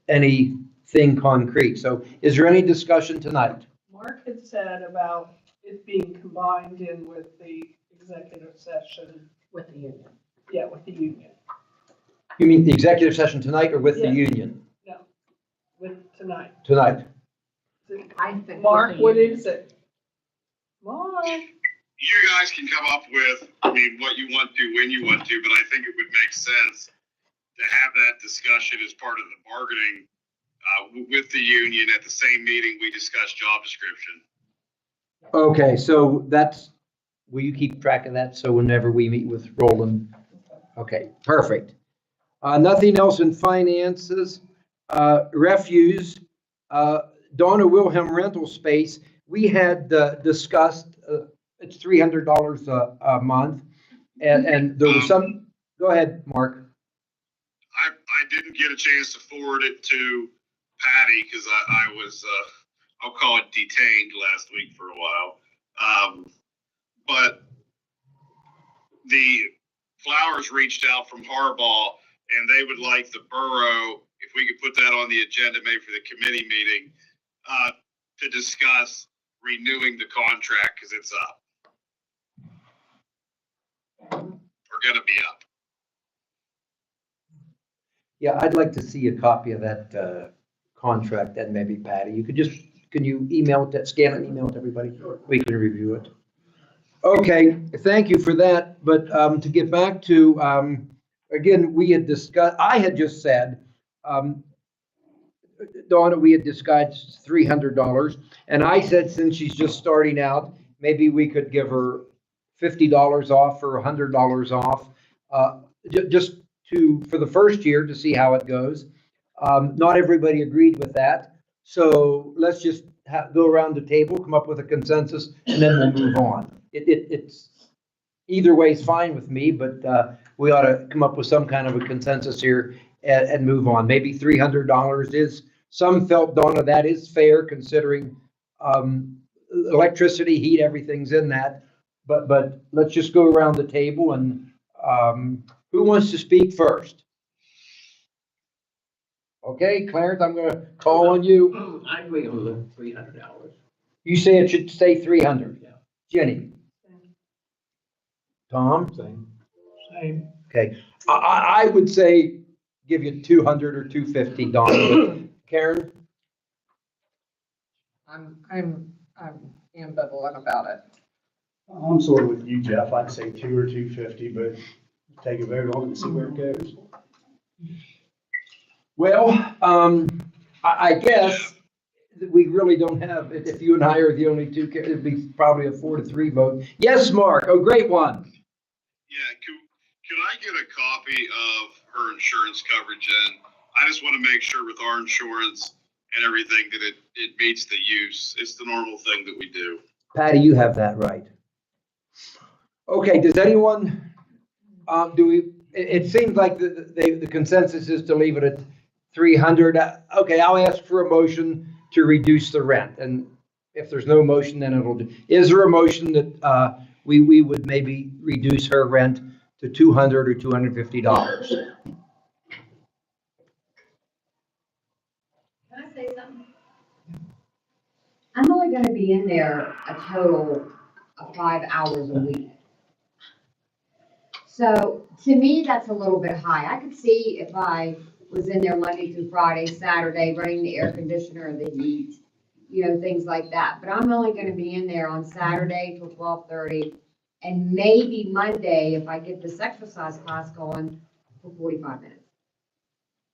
anything concrete. So is there any discussion tonight? Mark had said about it being combined in with the executive session. With the union. Yeah, with the union. You mean the executive session tonight or with the Yes. union? No, with tonight. Tonight. I think. Mark, what is it? Mark. You guys can come up with, what you want to, when you want to, but I think it would make sense to have that discussion as part of the bargaining with the union at the same meeting we discussed job description. Okay, so will you keep track of that? So whenever we meet with Roland, okay, perfect. Nothing else in finances, refuse, Donna Wilhelm rental space. We had discussed, it's $300 a month. And there was some, go ahead, Mark. I didn't get a chance to forward it to Patty because I was, I'll call it detained last week for a while. But the Flowers reached out from Harbaugh and they would like the borough, if we could put that on the agenda, maybe for the committee meeting, to discuss renewing the contract because it's up. Or gonna be up. Yeah, I'd like to see a copy of that contract, and maybe Patty, can you email it, scan it, email it to everybody? We can review it. Okay, thank you for that. But to get back to, again, I had just said, Donna, we had discussed $300. And I said, since she's just starting out, maybe we could give her $50 off or $100 off, just for the first year to see how it goes. Not everybody agreed with that. So let's just go around the table, come up with a consensus, and then we'll move on. It's either way is fine with me, but we ought to come up with some kind of a consensus here and move on. Maybe $300 is, some felt, Donna, that is fair considering electricity, heat, everything's in that. But let's just go around the table and who wants to speak first? Okay, Clarence, I'm gonna call on you. I agree on the $300. You say it should stay 300. Yeah. Jenny? Tom? Same. Okay, I would say give you 200 or 250, Don. Karen? I'm ambivalent about it. I'm sort of with you, Jeff. I'd say 2 or 250, but take a vote on it and see where it goes. Well, I guess that we really don't have, if you and I are the only two, it'd be probably a 4-3 vote. Yes, Mark, oh, great one. Yeah, could I get a copy of her insurance coverage in? I just want to make sure with our insurance and everything that it meets the use. It's the normal thing that we do. Patty, you have that right. Okay, does anyone, it seems like the consensus is to leave it at 300. Okay, I'll ask for a motion to reduce the rent. And if there's no motion, then it'll do. Is there a motion that we would maybe reduce her rent to $200 or $250? Can I say something? I'm only gonna be in there a total of 5 hours a week. So to me, that's a little bit high. I could see if I was in there Monday through Friday, Saturday, running the air conditioner and the heat, things like that. But I'm only gonna be in there on Saturday till 12:30 and maybe Monday if I get this exercise class going for 45 minutes.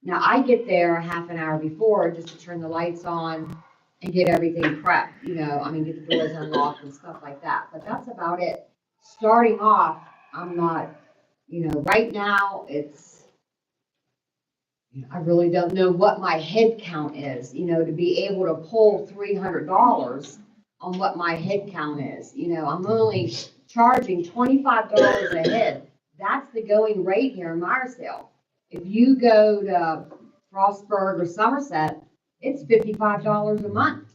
Now I get there a half an hour before just to turn the lights on and get everything prepped, get the doors unlocked and stuff like that. But that's about it. Starting off, I'm not, right now I really don't know what my head count is, to be able to pull $300 on what my head count is. I'm only charging $25 a head. That's the going rate here in Meyersdale. If you go to Frostburg or Somerset, it's $55 a month.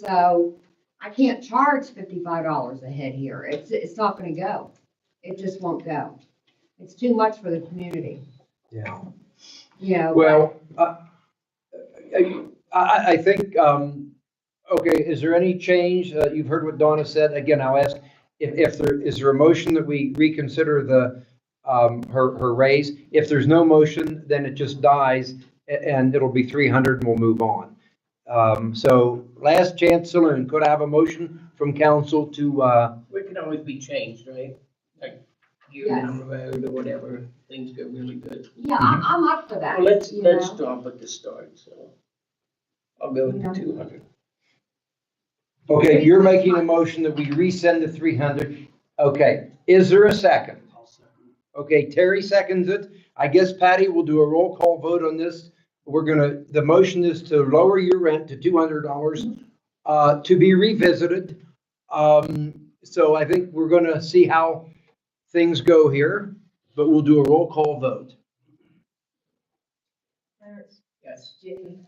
So I can't charge $55 a head here. It's not gonna go. It just won't go. It's too much for the community. Yeah. Well, I think, okay, is there any change? You've heard what Donna said. Again, I'll ask if there is a motion that we reconsider her raise. If there's no motion, then it just dies and it'll be 300 and we'll move on. So last chance saloon, could I have a motion from council to, It can always be changed, right? Like year down the road or whatever, things go really good. Yeah, I'm up for that. Well, let's start with the start, so I'll go with the 200. okay, you're making a motion that we resend the 300. Okay, is there a second? Okay, Terry seconds it. I guess Patty will do a roll call vote on this. The motion is to lower your rent to $200 to be revisited. So I think we're gonna see how things go here, but we'll do a roll call vote. Clarence? Yes. Jenny?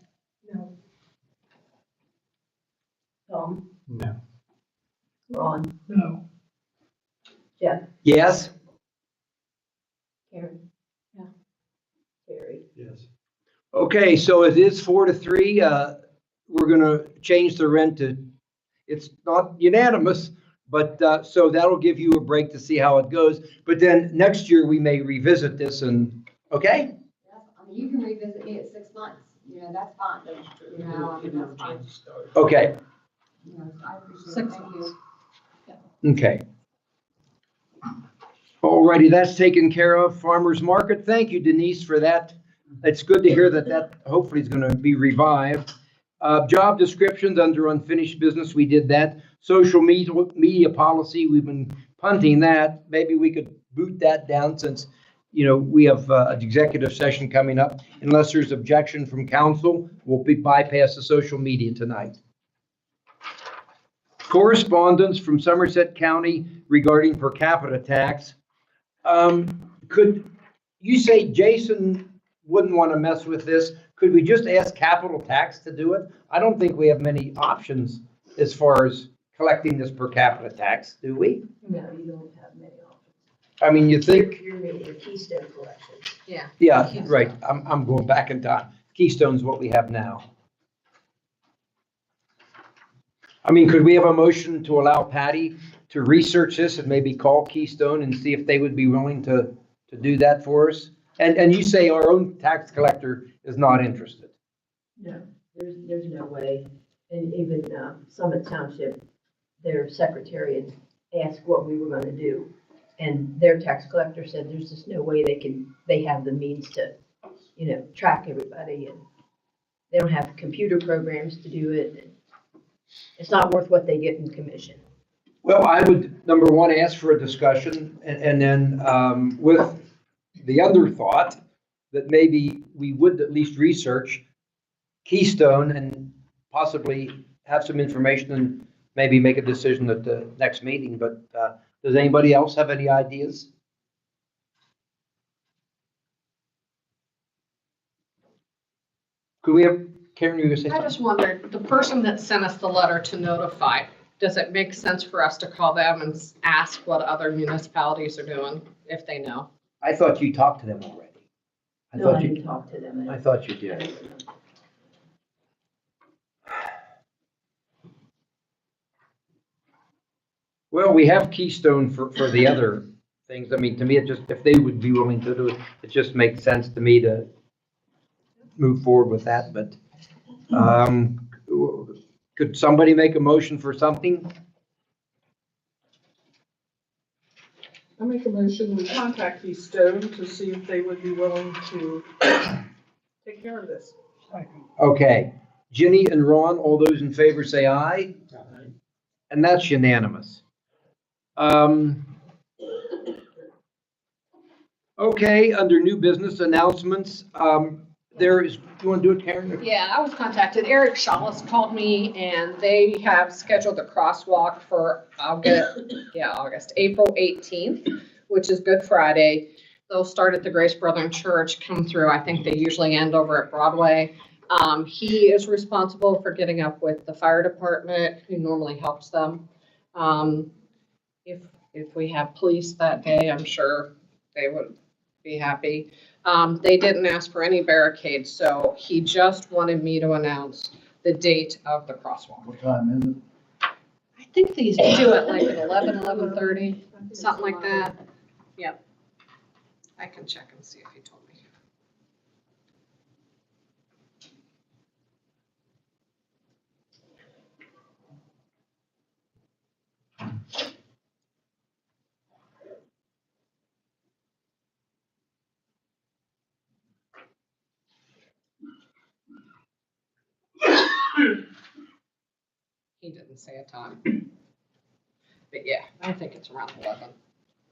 No. Tom? No. Ron? No. Jeff? Yes? Karen? Yeah. Terry? Yes. Okay, so it is 4-3. We're gonna change the rent to, it's not unanimous, but so that'll give you a break to see how it goes. But then next year we may revisit this and, okay? Yeah, you can revisit me at 6 months, that's fine. That's fine. Okay, I appreciate it, thank you. okay. Alrighty, that's taken care of. Farmers Market, thank you, Denise, for that. It's good to hear that hopefully is gonna be revived. Job descriptions under unfinished business, we did that. Social media policy, we've been punting that. Maybe we could boot that down since, we have an executive session coming up. Unless there's objection from council, we'll bypass the social media tonight. Correspondence from Somerset County regarding per capita tax. Could you say Jason wouldn't want to mess with this? Could we just ask capital tax to do it? I don't think we have many options as far as collecting this per capita tax, do we? No, you don't have many options. I mean, you think, You're making a Keystone collection. Yeah. yeah, right, I'm going back in time. Keystone's what we have now. I mean, could we have a motion to allow Patty to research this and maybe call Keystone and see if they would be willing to do that for us? And you say our own tax collector is not interested. No, there's no way. And even Summit Township, their secretary had asked what we were gonna do. And their tax collector said there's just no way they have the means to, track everybody. And they don't have computer programs to do it. It's not worth what they get in commission. Well, I would, number one, ask for a discussion and then with the other thought that maybe we would at least research Keystone and possibly have some information and maybe make a decision at the next meeting. But does anybody else have any ideas? Could we have, Karen, you were gonna say I something? just wondered, the person that sent us the letter to notify, does it make sense for us to call them and ask what other municipalities are doing, if they know? I thought you talked to them already. No, I didn't talk to them. I thought you did. Well, we have Keystone for the other things. I mean, to me, it just, if they would be willing to do it, it just makes sense to me to move forward with that, but could somebody make a motion for something? I make a motion, we contact Keystone to see if they would be willing to take care of this. Okay, Ginny and Ron, all those in favor say aye. And that's unanimous. Okay, under new business announcements, there is, you want to do it, Karen? Yeah, I was contacted. Eric Shawless called me and they have scheduled a crosswalk for April 18th, which is Good Friday. They'll start at the Grace Brethren Church, come through. I think they usually end over at Broadway. He is responsible for getting up with the fire department, who normally helps them. If we have police that day, I'm sure they would be happy. They didn't ask for any barricades, so he just wanted me to announce the date of the crosswalk. What time is it? I think they used to do it like at 11:30, something like that. Yep. I can check and see if he told me. He didn't say a time. But yeah, I think it's around 11.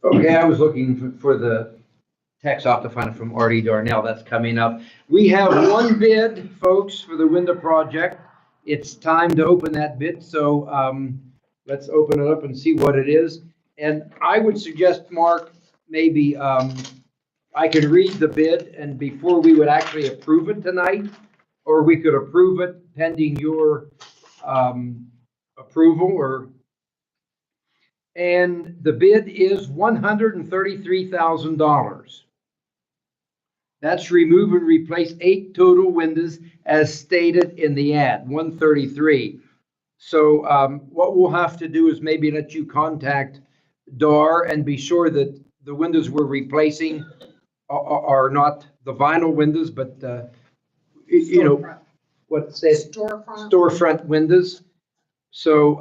Okay, I was looking for the text off to find it from Artie Darnell. That's coming up. We have one bid, folks, for the window project. It's time to open that bid, so let's open it up and see what it is. And I would suggest, Mark, maybe I could read the bid and before we would actually approve it tonight, or we could approve it pending your approval, and the bid is $133,000. That's remove and replace 8 total windows as stated in the ad, 133. So what we'll have to do is maybe let you contact DAR and be sure that the windows we're replacing are not the vinyl windows, but what says storefront windows. So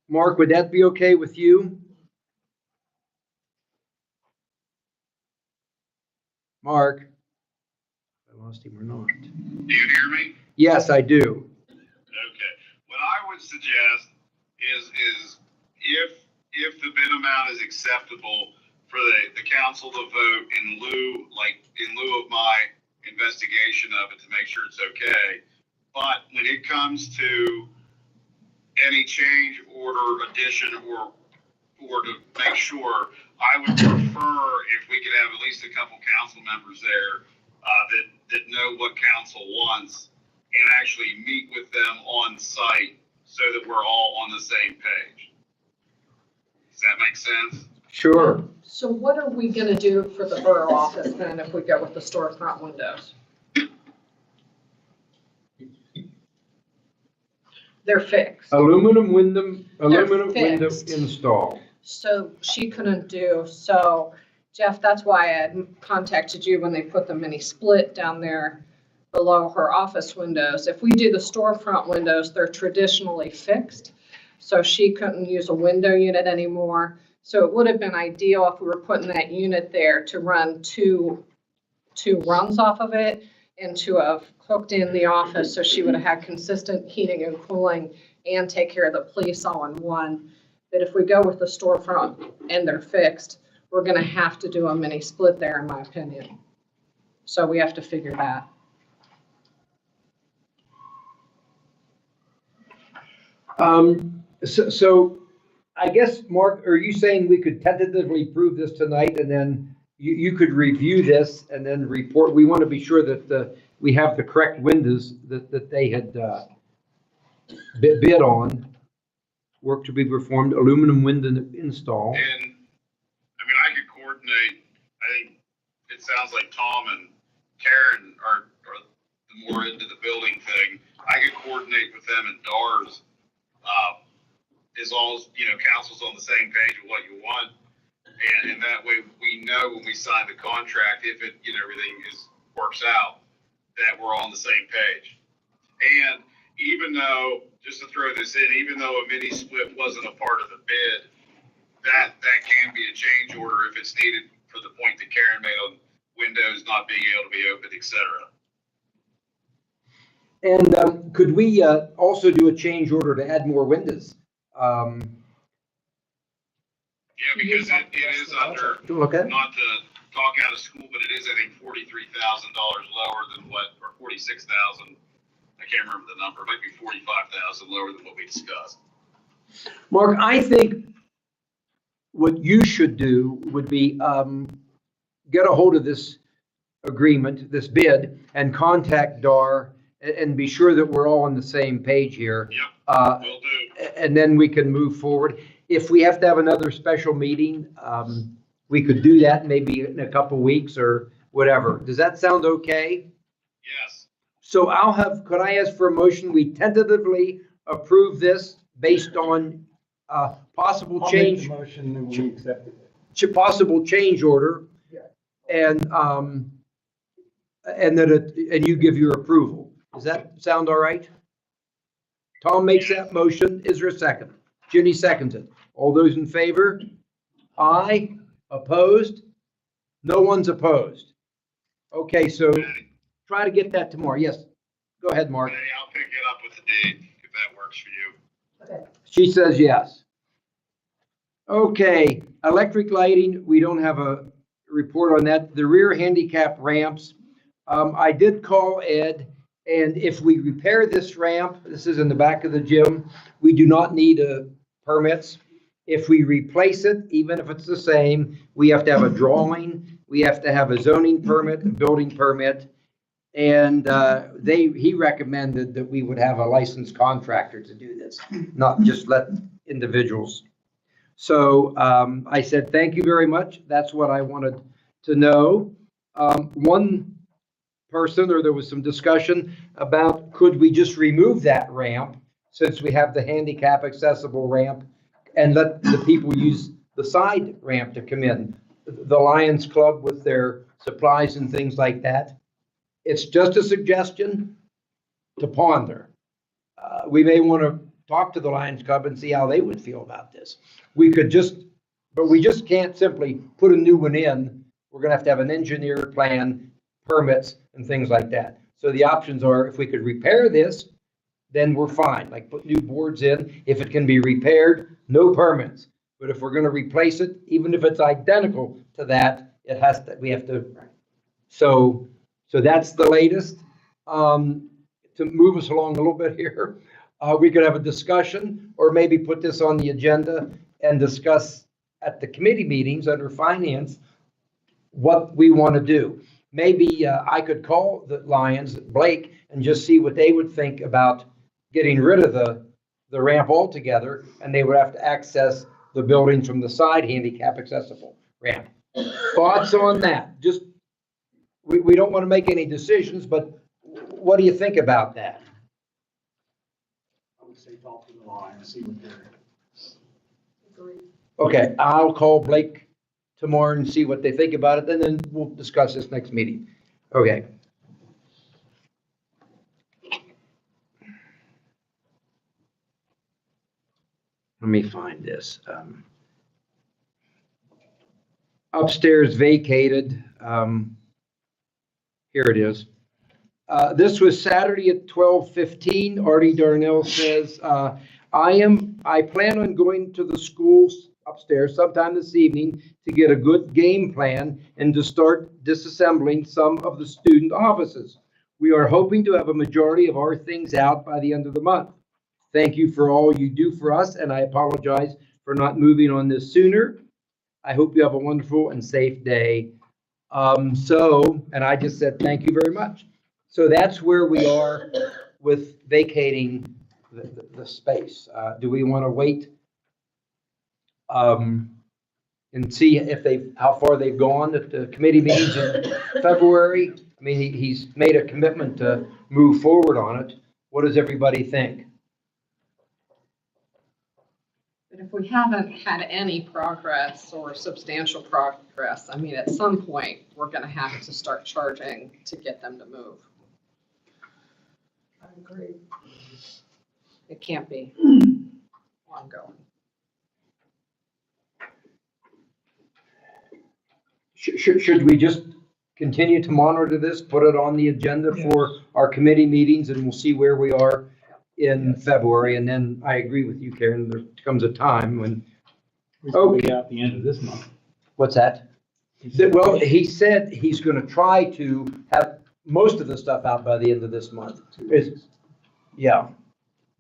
Mark, would that be okay with you? Mark? I lost him or not. Do you hear me? Yes, I do. Okay. What I would suggest is if the bid amount is acceptable for the council to vote in lieu of my investigation of it to make sure it's okay. But when it comes to any change order, addition, or or to make sure, I would prefer if we could have at least a couple council members there that know what council wants and actually meet with them on site so that we're all on the same page. Does that make sense? Sure. So what are we gonna do for the borough office then if we go with the storefront windows? They're fixed. Aluminum window fixed. install. So she couldn't do, so Jeff, that's why I had contacted you when they put the mini split down there below her office windows. If we do the storefront windows, they're traditionally fixed. So she couldn't use a window unit anymore. So it would have been ideal if we were putting that unit there to run two runs off of it and to have hooked in the office so she would have had consistent heating and cooling and take care of the police all in one. But if we go with the storefront and they're fixed, we're gonna have to do a mini split there, in my opinion. So we have to figure that. So I guess, Mark, are you saying we could tentatively prove this tonight and then you could review this and then report? We want to be sure that we have the correct windows that they had bid on. Work to be performed, aluminum window install. And, I mean, I could coordinate, I think it sounds like Tom and Karen are the more into the building thing. I could coordinate with them and DARS, as long as, council's on the same page with what you want. And that way we know when we sign the contract, if it, everything works out, that we're on the same page. And even though, just to throw this in, even though a mini split wasn't a part of the bid, that can be a change order if it's needed for the point that Karen made on windows not being able to be opened, et cetera. And could we also do a change order to add more windows? Yeah, because it is under, not to talk out of school, but it is, I think, $43,000 lower than or 46,000. I can't remember the number. It might be 45,000 lower than what we discussed. Mark, I think what you should do would be get a hold of this agreement, this bid, and contact DAR and be sure that we're all on the same page here. Yep, will do. And then we can move forward. If we have to have another special meeting, we could do that maybe in a couple weeks or whatever. Does that sound okay? Yes. So could I ask for a motion? We tentatively approve this based on possible change. I'll make the motion and we accept it. Possible change order. Yeah. And you give your approval. Does that sound all right? Tom makes that motion. Is there a second? Ginny seconds it. All those in favor? Aye. Opposed? No one's opposed. Okay, so try to get that tomorrow. Yes. Go ahead, Mark. Okay, I'll pick it up with the date if that works for you. Okay. She says yes. Okay, electric lighting, we don't have a report on that. The rear handicap ramps, I did call Ed, and if we repair this ramp, this is in the back of the gym, we do not need permits. If we replace it, even if it's the same, we have to have a drawing, we have to have a zoning permit, a building permit, and he recommended that we would have a licensed contractor to do this, not just let individuals. So I said, thank you very much. That's what I wanted to know. One person, or there was some discussion about, could we just remove that ramp since we have the handicap accessible ramp and let the people use the side ramp to come in? The Lions Club with their supplies and things like that. It's just a suggestion to ponder. We may want to talk to the Lions Club and see how they would feel about this. We just can't simply put a new one in. We're going to have an engineered plan, permits, and things like that. So the options are, if we could repair this, then we're fine. Like put new boards in. If it can be repaired, no permits. But if we're going to replace it, even if it's identical to that, we have to. So that's the latest. To move us along a little bit here, we could have a discussion or maybe put this on the agenda and discuss at the committee meetings under finance what we want to do. Maybe I could call the Lions, Blake, and just see what they would think about getting rid of the ramp altogether, and they would have to access the buildings from the side handicap accessible ramp. Thoughts on that? Just, we don't want to make any decisions, but what do you think about that? I would say talk to the line and see what they're. Okay, I'll call Blake tomorrow and see what they think about it, and then we'll discuss this next meeting. Okay. Let me find this. Upstairs vacated. Here it is. This was Saturday at 12:15. Artie Darnell says, I plan on going to the schools upstairs sometime this evening to get a good game plan and to start disassembling some of the student offices. We are hoping to have a majority of our things out by the end of the month. Thank you for all you do for us, and I apologize for not moving on this sooner. I hope you have a wonderful and safe day. And I just said, thank you very much. So that's where we are with vacating the space. Do we want to wait and see if how far they've gone at the committee meetings in February? I mean, he's made a commitment to move forward on it. What does everybody think? But if we haven't had any progress or substantial progress, I mean, at some point, we're gonna have to start charging to get them to move. I agree. It can't be ongoing. Should we just continue to monitor this, put it on the agenda for our committee meetings, and we'll see where we are in February? And then I agree with you, Karen, there comes a time when. Okay. At the end of this month. What's that? Well, he said he's going to try to have most of the stuff out by the end of this month. Yeah,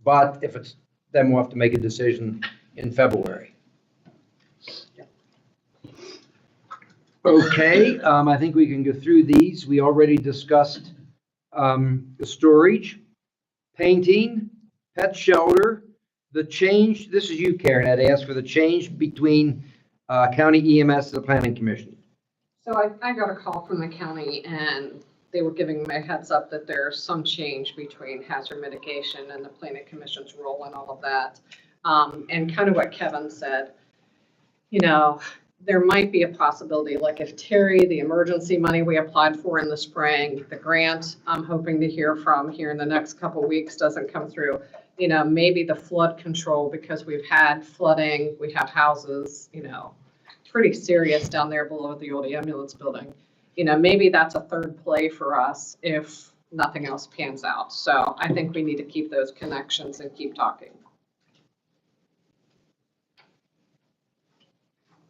but if it's, then we'll have to make a decision in February. Okay, I think we can go through these. We already discussed the storage, painting, pet shelter, the change. This is you, Karen, had asked for the change between county EMS and the planning commission. So I got a call from the county and they were giving me a heads up that there's some change between hazard mitigation and the planning commission's role and all of that. And kind of what Kevin said, you know, there might be a possibility, like if Terry, the emergency money we applied for in the spring, the grant I'm hoping to hear from here in the next couple of weeks doesn't come through, you know, maybe the flood control, because we've had flooding, we have houses, you know, pretty serious down there below the old ambulance building. You know, maybe that's a third play for us if nothing else pans out. So I think we need to keep those connections and keep talking.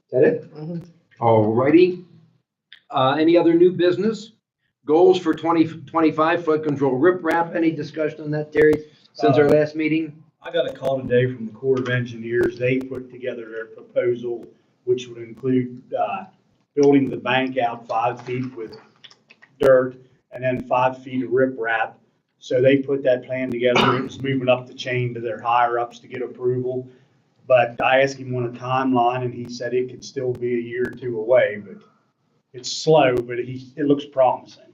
Is that it? Mm-hmm. All righty. Any other new business? Goals for 2025 flood control riprap. Any discussion on that, Terry, since our last meeting? I got a call today from the Corps of Engineers. They put together their proposal, which would include building the bank out 5 feet with dirt and then 5 feet of riprap. So they put that plan together. It was moving up the chain to their higher ups to get approval. But I asked him on a timeline and he said it could still be a year or two away, but it's slow, but it looks promising.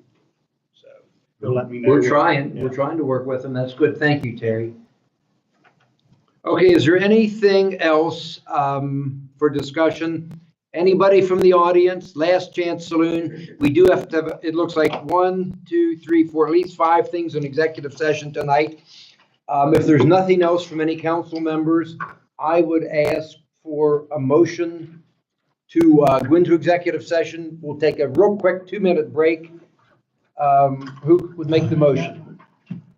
So they'll let me know. We're trying to work with them. That's good. Thank you, Terry. Okay, is there anything else for discussion? Anybody from the audience? Last chance saloon. We do have to have, it looks like 1, 2, 3, 4, at least 5 things in executive session tonight. If there's nothing else from any council members, I would ask for a motion to go into executive session. We'll take a real quick 2-minute break. Who would make the motion?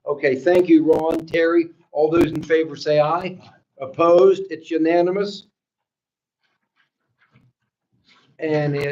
Okay, thank you, Ron, Terry. All those in favor say aye. Opposed? It's unanimous. And it